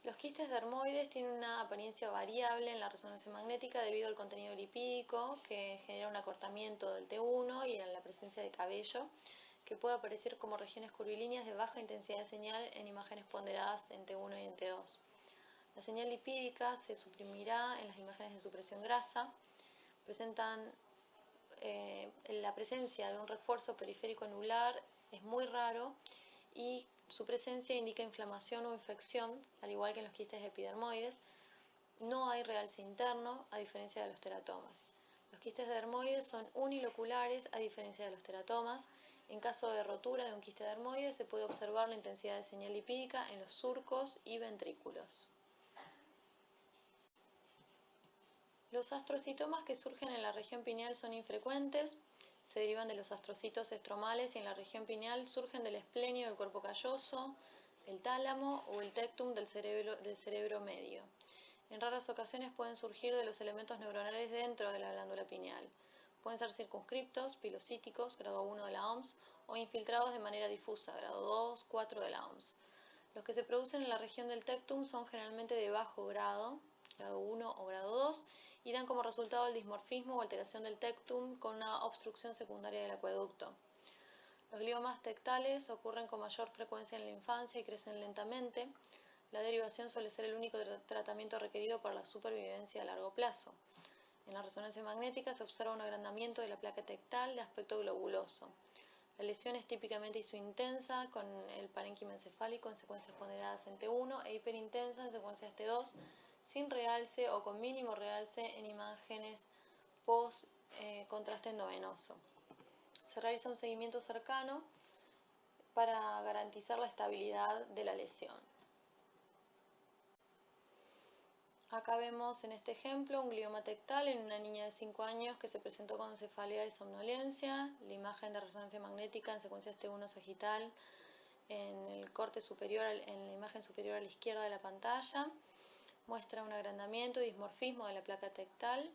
Los quistes dermoides tienen una apariencia variable en la resonancia magnética debido al contenido lipídico que genera un acortamiento del T1 y en la presencia de cabello, que puede aparecer como regiones curvilíneas de baja intensidad de señal en imágenes ponderadas en T1 y en T2. La señal lipídica se suprimirá en las imágenes de supresión grasa. Presentan la presencia de un refuerzo periférico anular es muy raro y su presencia indica inflamación o infección, al igual que en los quistes epidermoides. No hay realce interno, a diferencia de los teratomas. Los quistes dermoides son uniloculares, a diferencia de los teratomas. En caso de rotura de un quiste dermoide, se puede observar la intensidad de señal lipídica en los surcos y ventrículos. Los astrocitomas que surgen en la región pineal son infrecuentes, se derivan de los astrocitos estromales y en la región pineal surgen del esplenio del cuerpo calloso, el tálamo o el tectum del cerebro medio. En raras ocasiones pueden surgir de los elementos neuronales dentro de la glándula pineal. Pueden ser circunscriptos, pilocíticos, grado 1 de la OMS, o infiltrados de manera difusa, grado 2, 4 de la OMS. Los que se producen en la región del tectum son generalmente de bajo grado, grado 1 o grado 2, y dan como resultado el dismorfismo o alteración del tectum con una obstrucción secundaria del acueducto. Los gliomas tectales ocurren con mayor frecuencia en la infancia y crecen lentamente. La derivación suele ser el único tratamiento requerido para la supervivencia a largo plazo. En la resonancia magnética se observa un agrandamiento de la placa tectal de aspecto globuloso. La lesión es típicamente isointensa con el parénquima encefálico en secuencias ponderadas en T1 e hiperintensa en secuencias T2, sin realce o con mínimo realce en imágenes post contraste endovenoso. Se realiza un seguimiento cercano para garantizar la estabilidad de la lesión. Acá vemos en este ejemplo un glioma tectal en una niña de 5 años que se presentó con cefalea y somnolencia. La imagen de resonancia magnética en secuencia T1 sagital en el corte superior, en la imagen superior a la izquierda de la pantalla, muestra un agrandamiento y dismorfismo de la placa tectal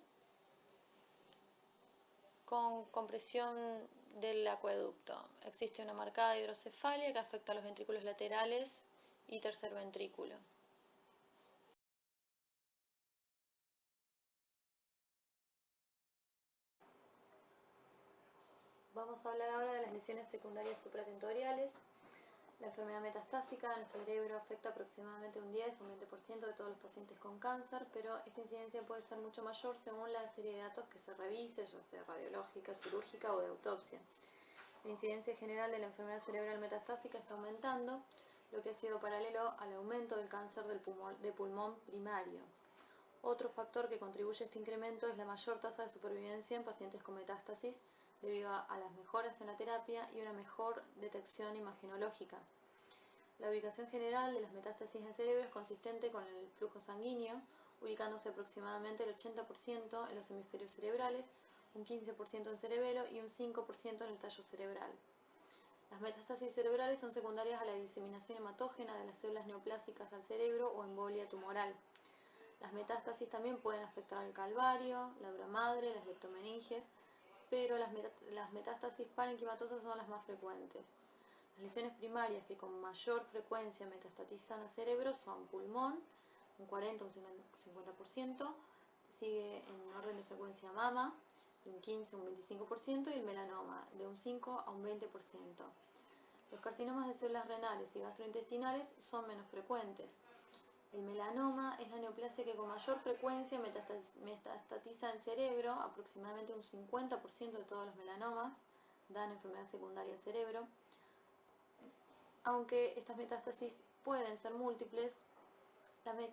con compresión del acueducto. Existe una marcada hidrocefalia que afecta a los ventrículos laterales y tercer ventrículo. Vamos a hablar ahora de las lesiones secundarias supratentoriales. La enfermedad metastásica en el cerebro afecta aproximadamente un 10 o un 20% de todos los pacientes con cáncer, pero esta incidencia puede ser mucho mayor según la serie de datos que se revise, ya sea radiológica, quirúrgica o de autopsia. La incidencia general de la enfermedad cerebral metastásica está aumentando, lo que ha sido paralelo al aumento del cáncer de pulmón primario. Otro factor que contribuye a este incremento es la mayor tasa de supervivencia en pacientes con metástasis debido a las mejoras en la terapia y una mejor detección imagenológica. La ubicación general de las metástasis en cerebro es consistente con el flujo sanguíneo, ubicándose aproximadamente el 80% en los hemisferios cerebrales, un 15% en cerebelo y un 5% en el tallo cerebral. Las metástasis cerebrales son secundarias a la diseminación hematógena de las células neoplásicas al cerebro o embolia tumoral. Las metástasis también pueden afectar al calvario, la dura madre, las leptomeninges, pero las metástasis parenquimatosas son las más frecuentes. Las lesiones primarias que con mayor frecuencia metastatizan al cerebro son pulmón, un 40 o un 50%, sigue en orden de frecuencia mama, de un 15 a un 25%, y el melanoma, de un 5 a un 20%. Los carcinomas de células renales y gastrointestinales son menos frecuentes. El melanoma es la neoplasia que con mayor frecuencia metastatiza en cerebro, aproximadamente un 50% de todos los melanomas dan enfermedad secundaria al cerebro. Aunque estas metástasis pueden ser múltiples,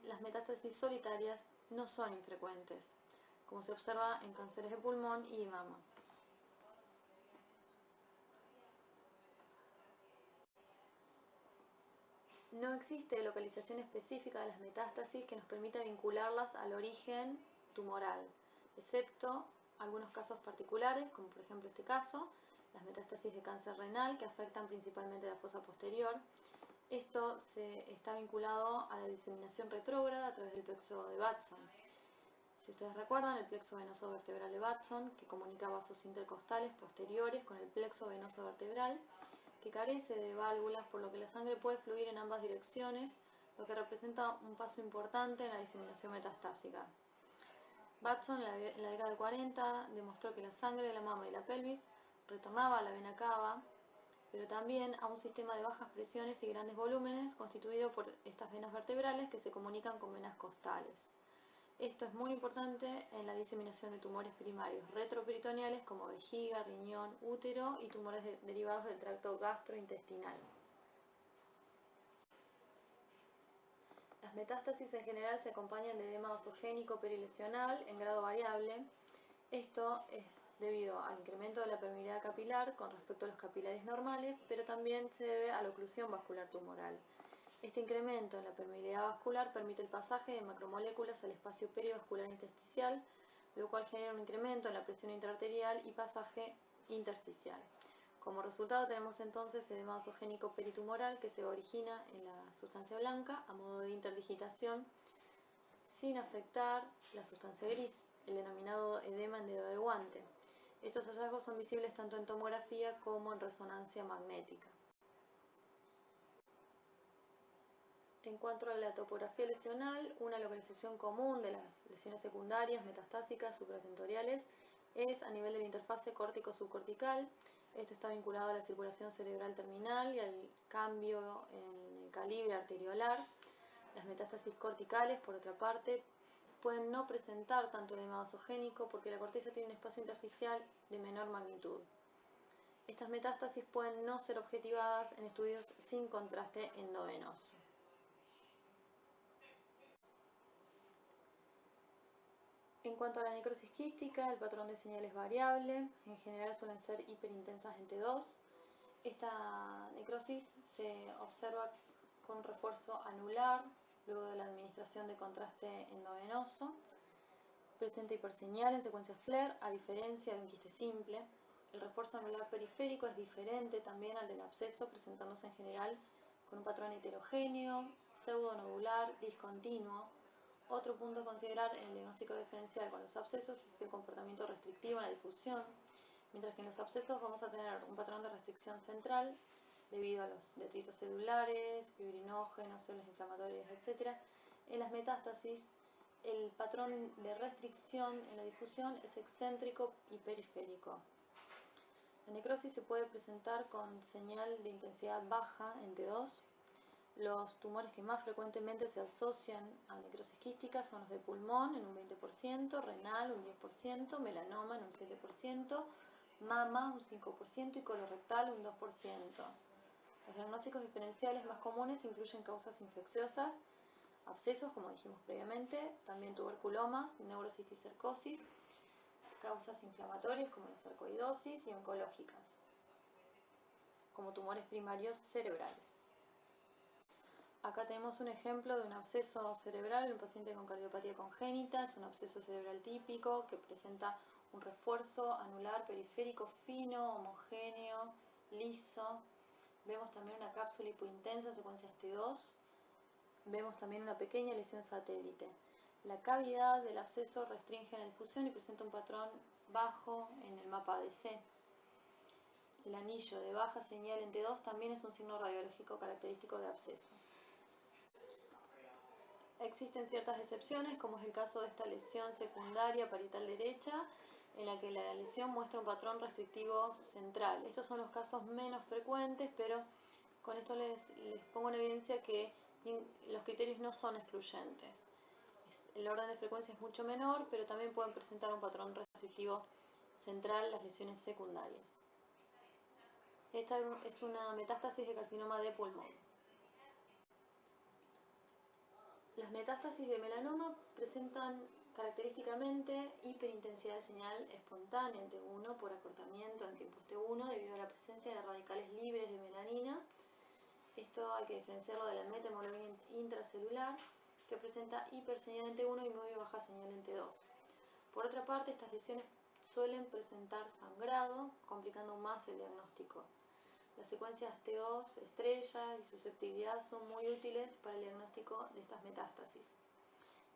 las metástasis solitarias no son infrecuentes, como se observa en cánceres de pulmón y mama. No existe localización específica de las metástasis que nos permita vincularlas al origen tumoral, excepto algunos casos particulares, como por ejemplo este caso, las metástasis de cáncer renal que afectan principalmente la fosa posterior. Esto está vinculado a la diseminación retrógrada a través del plexo de Batson. Si ustedes recuerdan, el plexo venoso vertebral de Batson, que comunica vasos intercostales posteriores con el plexo venoso vertebral, que carece de válvulas, por lo que la sangre puede fluir en ambas direcciones, lo que representa un paso importante en la diseminación metastásica. Batson en la década del 40 demostró que la sangre de la mama y la pelvis retornaba a la vena cava, pero también a un sistema de bajas presiones y grandes volúmenes constituido por estas venas vertebrales que se comunican con venas costales. Esto es muy importante en la diseminación de tumores primarios retroperitoneales como vejiga, riñón, útero y tumores derivados del tracto gastrointestinal. Las metástasis en general se acompañan de edema vasogénico perilesional en grado variable. Esto es debido al incremento de la permeabilidad capilar con respecto a los capilares normales, pero también se debe a la oclusión vascular tumoral. Este incremento en la permeabilidad vascular permite el pasaje de macromoléculas al espacio perivascular intersticial, lo cual genera un incremento en la presión intraarterial y pasaje intersticial. Como resultado tenemos entonces edema vasogénico peritumoral que se origina en la sustancia blanca a modo de interdigitación sin afectar la sustancia gris, el denominado edema en dedo de guante. Estos hallazgos son visibles tanto en tomografía como en resonancia magnética. En cuanto a la topografía lesional, una localización común de las lesiones secundarias, metastásicas, supratentoriales, es a nivel de la interfase córtico-subcortical. Esto está vinculado a la circulación cerebral terminal y al cambio en el calibre arteriolar. Las metástasis corticales, por otra parte, pueden no presentar tanto edema vasogénico porque la corteza tiene un espacio intersticial de menor magnitud. Estas metástasis pueden no ser objetivadas en estudios sin contraste endovenoso. En cuanto a la necrosis quística, el patrón de señal es variable, en general suelen ser hiperintensas en T2. Esta necrosis se observa con refuerzo anular luego de la administración de contraste endovenoso. Presenta hiperseñal en secuencia FLAIR, a diferencia de un quiste simple. El refuerzo anular periférico es diferente también al del absceso, presentándose en general con un patrón heterogéneo, pseudonodular, discontinuo. Otro punto a considerar en el diagnóstico diferencial con los abscesos es el comportamiento restrictivo en la difusión, mientras que en los abscesos vamos a tener un patrón de restricción central debido a los detritos celulares, fibrinógenos, células inflamatorias, etc. En las metástasis, el patrón de restricción en la difusión es excéntrico y periférico. La necrosis se puede presentar con señal de intensidad baja en T2. Los tumores que más frecuentemente se asocian a necrosis quística son los de pulmón en un 20%, renal un 10%, melanoma en un 7%, mama un 5% y colorectal un 2%. Los diagnósticos diferenciales más comunes incluyen causas infecciosas, abscesos, como dijimos previamente, también tuberculomas, neurocisticercosis, causas inflamatorias como la sarcoidosis y oncológicas, como tumores primarios cerebrales. Acá tenemos un ejemplo de un absceso cerebral en un paciente con cardiopatía congénita. Es un absceso cerebral típico que presenta un refuerzo anular periférico fino, homogéneo, liso. Vemos también una cápsula hipointensa en secuencias T2. Vemos también una pequeña lesión satélite. La cavidad del absceso restringe la difusión y presenta un patrón bajo en el mapa ADC. El anillo de baja señal en T2 también es un signo radiológico característico de absceso. Existen ciertas excepciones, como es el caso de esta lesión secundaria parietal derecha, en la que la lesión muestra un patrón restrictivo central. Estos son los casos menos frecuentes, pero con esto les pongo en evidencia que los criterios no son excluyentes. El orden de frecuencia es mucho menor, pero también pueden presentar un patrón restrictivo central las lesiones secundarias. Esta es una metástasis de carcinoma de pulmón. Las metástasis de melanoma presentan característicamente hiperintensidad de señal espontánea en T1 por acortamiento en tiempos T1 debido a la presencia de radicales libres de melanina. Esto hay que diferenciarlo de la metahemoglobina intracelular, que presenta hiperseñal en T1 y muy baja señal en T2. Por otra parte, estas lesiones suelen presentar sangrado, complicando más el diagnóstico. Las secuencias T2, estrella y susceptibilidad son muy útiles para el diagnóstico de estas metástasis.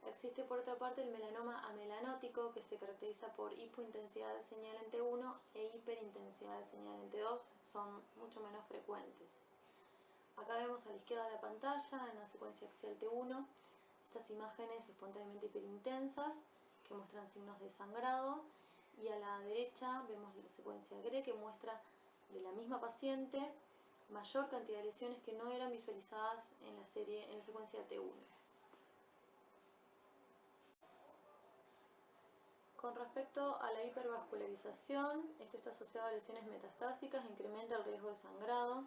Existe por otra parte el melanoma amelanótico, que se caracteriza por hipointensidad de señal en T1 e hiperintensidad de señal en T2, son mucho menos frecuentes. Acá vemos a la izquierda de la pantalla, en la secuencia axial T1, estas imágenes espontáneamente hiperintensas que muestran signos de sangrado, y a la derecha vemos la secuencia GRE, que muestra de la misma paciente mayor cantidad de lesiones que no eran visualizadas en la secuencia T1. Con respecto a la hipervascularización, esto está asociado a lesiones metastásicas, incrementa el riesgo de sangrado,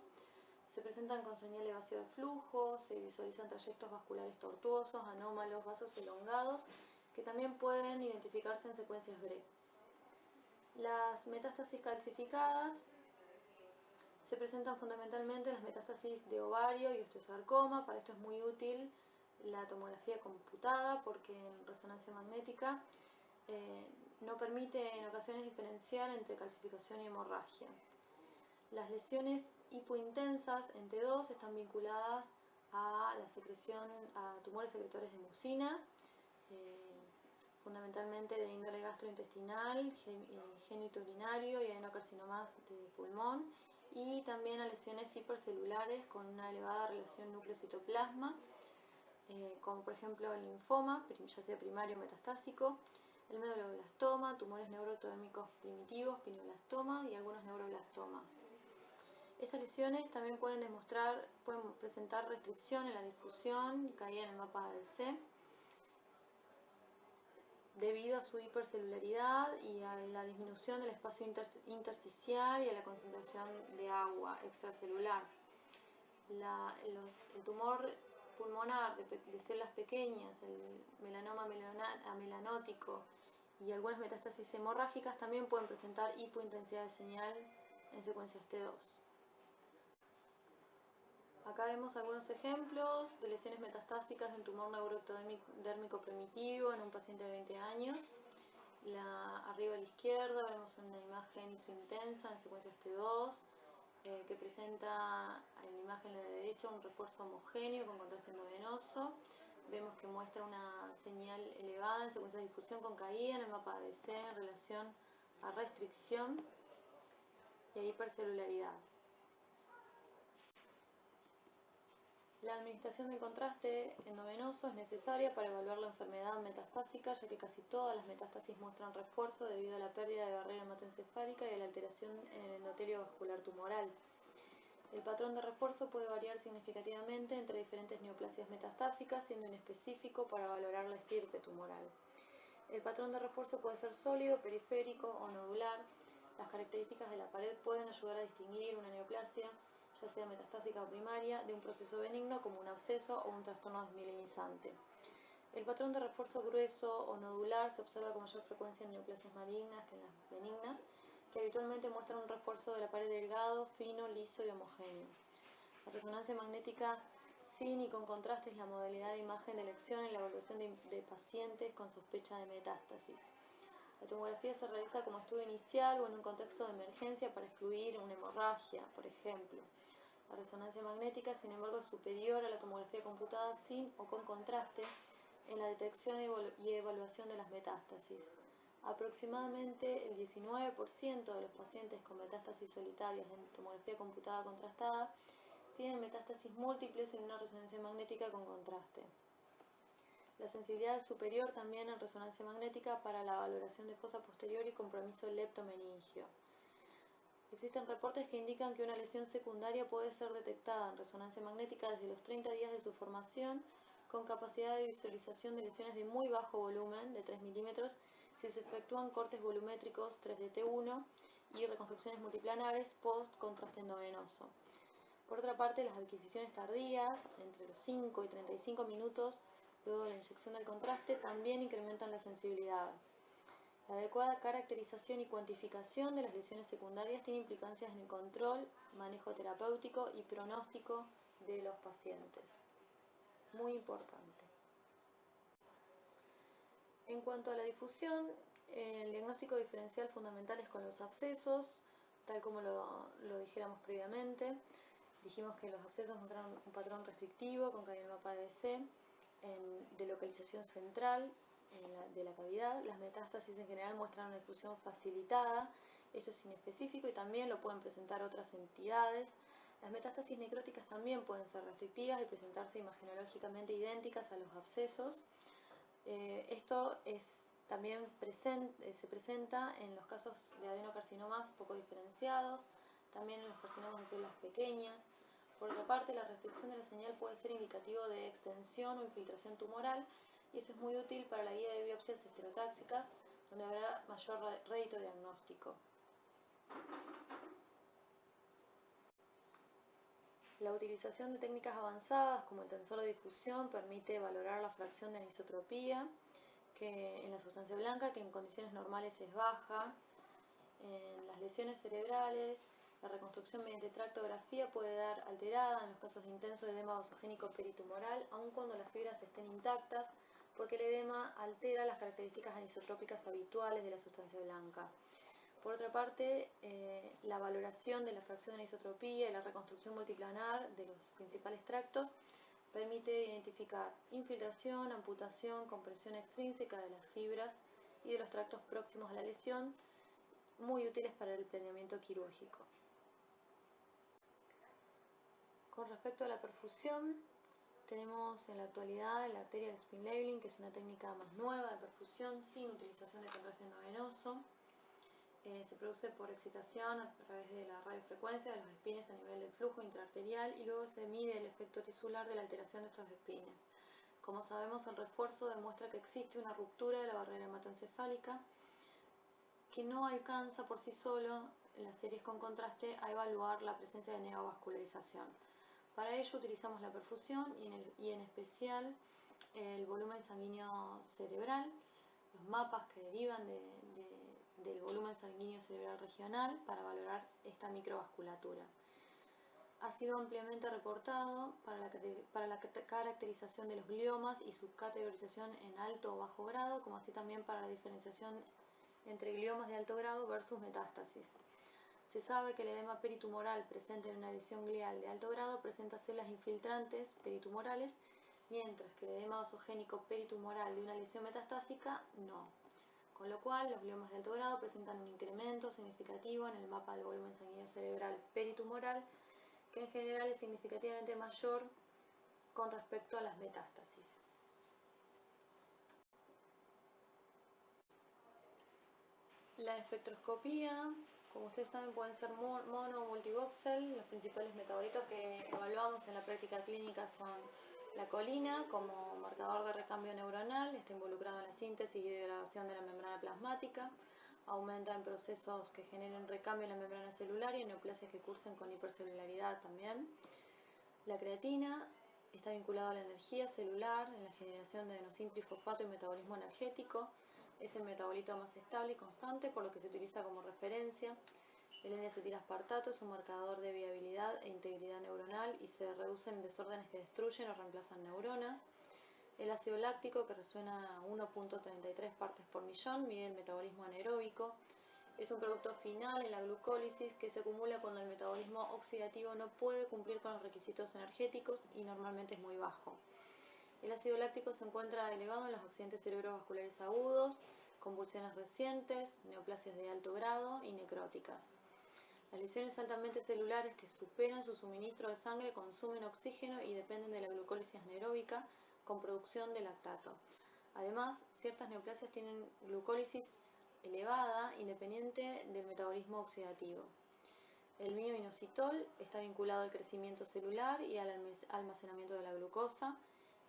se presentan con señal de vacío de flujo, se visualizan trayectos vasculares tortuosos, anómalos, vasos elongados, que también pueden identificarse en secuencias GRE. Las metástasis calcificadas se presentan fundamentalmente en las metástasis de ovario y osteosarcoma. Para esto es muy útil la tomografía computada, porque en resonancia magnética no permite en ocasiones diferenciar entre calcificación y hemorragia. Las lesiones hipointensas en T2 están vinculadas a la secreción, a tumores secretores de mucina, fundamentalmente de índole gastrointestinal, genitourinario y adenocarcinomas de pulmón, y también a lesiones hipercelulares con una elevada relación núcleo-citoplasma, como por ejemplo el linfoma, ya sea primario o metastásico, el medulloblastoma, tumores neurotérmicos primitivos, pineoblastoma y algunos neuroblastomas. Estas lesiones también pueden presentar restricción en la difusión, caída en el mapa ADC, debido a su hipercelularidad y a la disminución del espacio intersticial y a la concentración de agua extracelular. El tumor pulmonar de células pequeñas, el melanoma amelanótico y algunas metástasis hemorrágicas también pueden presentar hipointensidad de señal en secuencias T2. Acá vemos algunos ejemplos de lesiones metastásicas de un tumor neuroectodérmico primitivo en un paciente de 20 años. Arriba a la izquierda vemos una imagen isointensa en secuencias T2 que presenta en la imagen a la derecha un refuerzo homogéneo con contraste endovenoso. Vemos que muestra una señal elevada en secuencias de difusión con caída en el mapa ADC en relación a restricción y a hipercelularidad. La administración del contraste endovenoso es necesaria para evaluar la enfermedad metastásica, ya que casi todas las metástasis muestran refuerzo debido a la pérdida de barrera hematoencefálica y a la alteración en el endotelio vascular tumoral. El patrón de refuerzo puede variar significativamente entre diferentes neoplasias metastásicas, siendo inespecífico para valorar la estirpe tumoral. El patrón de refuerzo puede ser sólido, periférico o nodular. Las características de la pared pueden ayudar a distinguir una neoplasia, ya sea metastásica o primaria, de un proceso benigno como un absceso o un trastorno desmielinizante. El patrón de refuerzo grueso o nodular se observa con mayor frecuencia en neoplasias malignas que en las benignas, que habitualmente muestran un refuerzo de la pared delgado, fino, liso y homogéneo. La resonancia magnética sin y con contraste es la modalidad de imagen de elección en la evaluación de pacientes con sospecha de metástasis. La tomografía se realiza como estudio inicial o en un contexto de emergencia para excluir una hemorragia, por ejemplo. La resonancia magnética, sin embargo, es superior a la tomografía computada sin o con contraste en la detección y evaluación de las metástasis. Aproximadamente el 19% de los pacientes con metástasis solitarias en tomografía computada contrastada tienen metástasis múltiples en una resonancia magnética con contraste. La sensibilidad es superior también en resonancia magnética para la valoración de fosa posterior y compromiso leptomeningio. Existen reportes que indican que una lesión secundaria puede ser detectada en resonancia magnética desde los 30 días de su formación, con capacidad de visualización de lesiones de muy bajo volumen, de 3 milímetros, si se efectúan cortes volumétricos 3DT1 y reconstrucciones multiplanares post-contraste endovenoso. Por otra parte, las adquisiciones tardías, entre los 5 y 35 minutos luego de la inyección del contraste, también incrementan la sensibilidad. La adecuada caracterización y cuantificación de las lesiones secundarias tiene implicancias en el control, manejo terapéutico y pronóstico de los pacientes. Muy importante. En cuanto a la difusión, el diagnóstico diferencial fundamental es con los abscesos, tal como lo dijéramos previamente. Dijimos que los abscesos muestran un patrón restrictivo con caída en el mapa ADC, de localización central de la cavidad. Las metástasis en general muestran una difusión facilitada, esto es inespecífico y también lo pueden presentar otras entidades. Las metástasis necróticas también pueden ser restrictivas y presentarse imagenológicamente idénticas a los abscesos. Esto también se presenta en los casos de adenocarcinomas poco diferenciados, también en los carcinomas de células pequeñas. Por otra parte, la restricción de la señal puede ser indicativo de extensión o infiltración tumoral, y esto es muy útil para la guía de biopsias estereotáxicas, donde habrá mayor rédito diagnóstico. La utilización de técnicas avanzadas como el tensor de difusión permite valorar la fracción de anisotropía que en la sustancia blanca, que en condiciones normales es baja. En las lesiones cerebrales, la reconstrucción mediante tractografía puede dar alterada en los casos de intenso edema vasogénico peritumoral, aun cuando las fibras estén intactas, porque el edema altera las características anisotrópicas habituales de la sustancia blanca. Por otra parte, la valoración de la fracción de anisotropía y la reconstrucción multiplanar de los principales tractos permite identificar infiltración, amputación, compresión extrínseca de las fibras y de los tractos próximos a la lesión, muy útiles para el planeamiento quirúrgico. Con respecto a la perfusión, tenemos en la actualidad el arterial spin labeling, que es una técnica más nueva de perfusión sin utilización de contraste endovenoso. Se produce por excitación a través de la radiofrecuencia de los espines a nivel del flujo intraarterial y luego se mide el efecto tisular de la alteración de estos espines. Como sabemos, el refuerzo demuestra que existe una ruptura de la barrera hematoencefálica que no alcanza por sí solo en las series con contraste a evaluar la presencia de neovascularización. Para ello utilizamos la perfusión y en especial el volumen sanguíneo cerebral, los mapas que derivan del volumen sanguíneo cerebral regional para valorar esta microvasculatura. ha sido ampliamente reportado para la caracterización de los gliomas y su categorización en alto o bajo grado, como así también para la diferenciación entre gliomas de alto grado versus metástasis. Se sabe que el edema peritumoral presente en una lesión glial de alto grado presenta células infiltrantes peritumorales, mientras que el edema vasogénico peritumoral de una lesión metastásica no. Con lo cual, los gliomas de alto grado presentan un incremento significativo en el mapa del volumen sanguíneo cerebral peritumoral, que en general es significativamente mayor con respecto a las metástasis. La espectroscopía, como ustedes saben, pueden ser mono o multivoxel. Los principales metabolitos que evaluamos en la práctica clínica son la colina como marcador de recambio neuronal, está involucrado en la síntesis y degradación de la membrana plasmática, aumenta en procesos que generen recambio en la membrana celular y en neoplasias que cursen con hipercelularidad también. La creatina está vinculada a la energía celular, en la generación de adenosín trifosfato y metabolismo energético. Es el metabolito más estable y constante, por lo que se utiliza como referencia. El N-acetilaspartato es un marcador de viabilidad e integridad neuronal y se reducen en desórdenes que destruyen o reemplazan neuronas. El ácido láctico, que resuena a 1.33 partes por millón, mide el metabolismo anaeróbico. Es un producto final en la glucólisis que se acumula cuando el metabolismo oxidativo no puede cumplir con los requisitos energéticos y normalmente es muy bajo. El ácido láctico se encuentra elevado en los accidentes cerebrovasculares agudos, convulsiones recientes, neoplasias de alto grado y necróticas. Las lesiones altamente celulares que superan su suministro de sangre consumen oxígeno y dependen de la glucólisis anaeróbica con producción de lactato. Además, ciertas neoplasias tienen glucólisis elevada independiente del metabolismo oxidativo. El mioinositol está vinculado al crecimiento celular y al almacenamiento de la glucosa.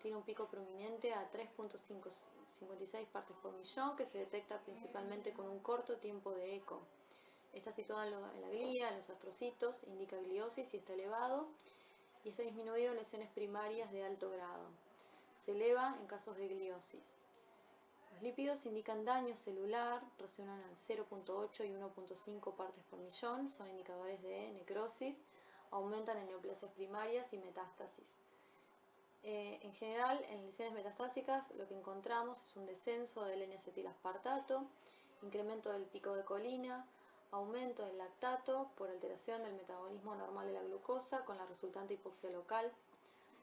Tiene un pico prominente a 3.56 partes por millón que se detecta principalmente con un corto tiempo de eco. Está situado en la glía, en los astrocitos, indica gliosis y está elevado, y está disminuido en lesiones primarias de alto grado. Se eleva en casos de gliosis. Los lípidos indican daño celular, resuenan al 0.8 y 1.5 partes por millón, son indicadores de necrosis, aumentan en neoplasias primarias y metástasis. En general, en lesiones metastásicas lo que encontramos es un descenso del N-acetilaspartato, incremento del pico de colina, aumento del lactato por alteración del metabolismo normal de la glucosa con la resultante hipoxia local.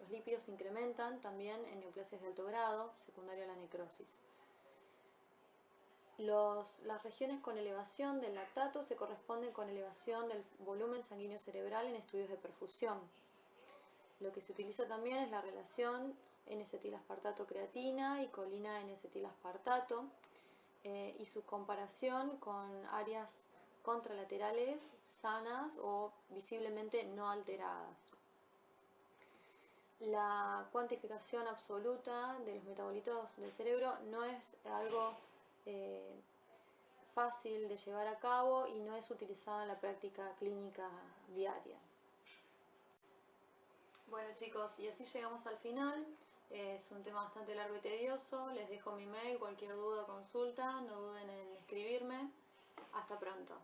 Los lípidos se incrementan también en neoplasias de alto grado, secundaria a la necrosis. Las regiones con elevación del lactato se corresponden con elevación del volumen sanguíneo cerebral en estudios de perfusión. Lo que se utiliza también es la relación N-acetilaspartato-creatina y colina N-acetilaspartato y su comparación con áreas contralaterales sanas o visiblemente no alteradas. La cuantificación absoluta de los metabolitos del cerebro no es algo fácil de llevar a cabo y no es utilizada en la práctica clínica diaria. Bueno chicos, y así llegamos al final. Es un tema bastante largo y tedioso. Les dejo mi mail, cualquier duda o consulta, no duden en escribirme. Hasta pronto.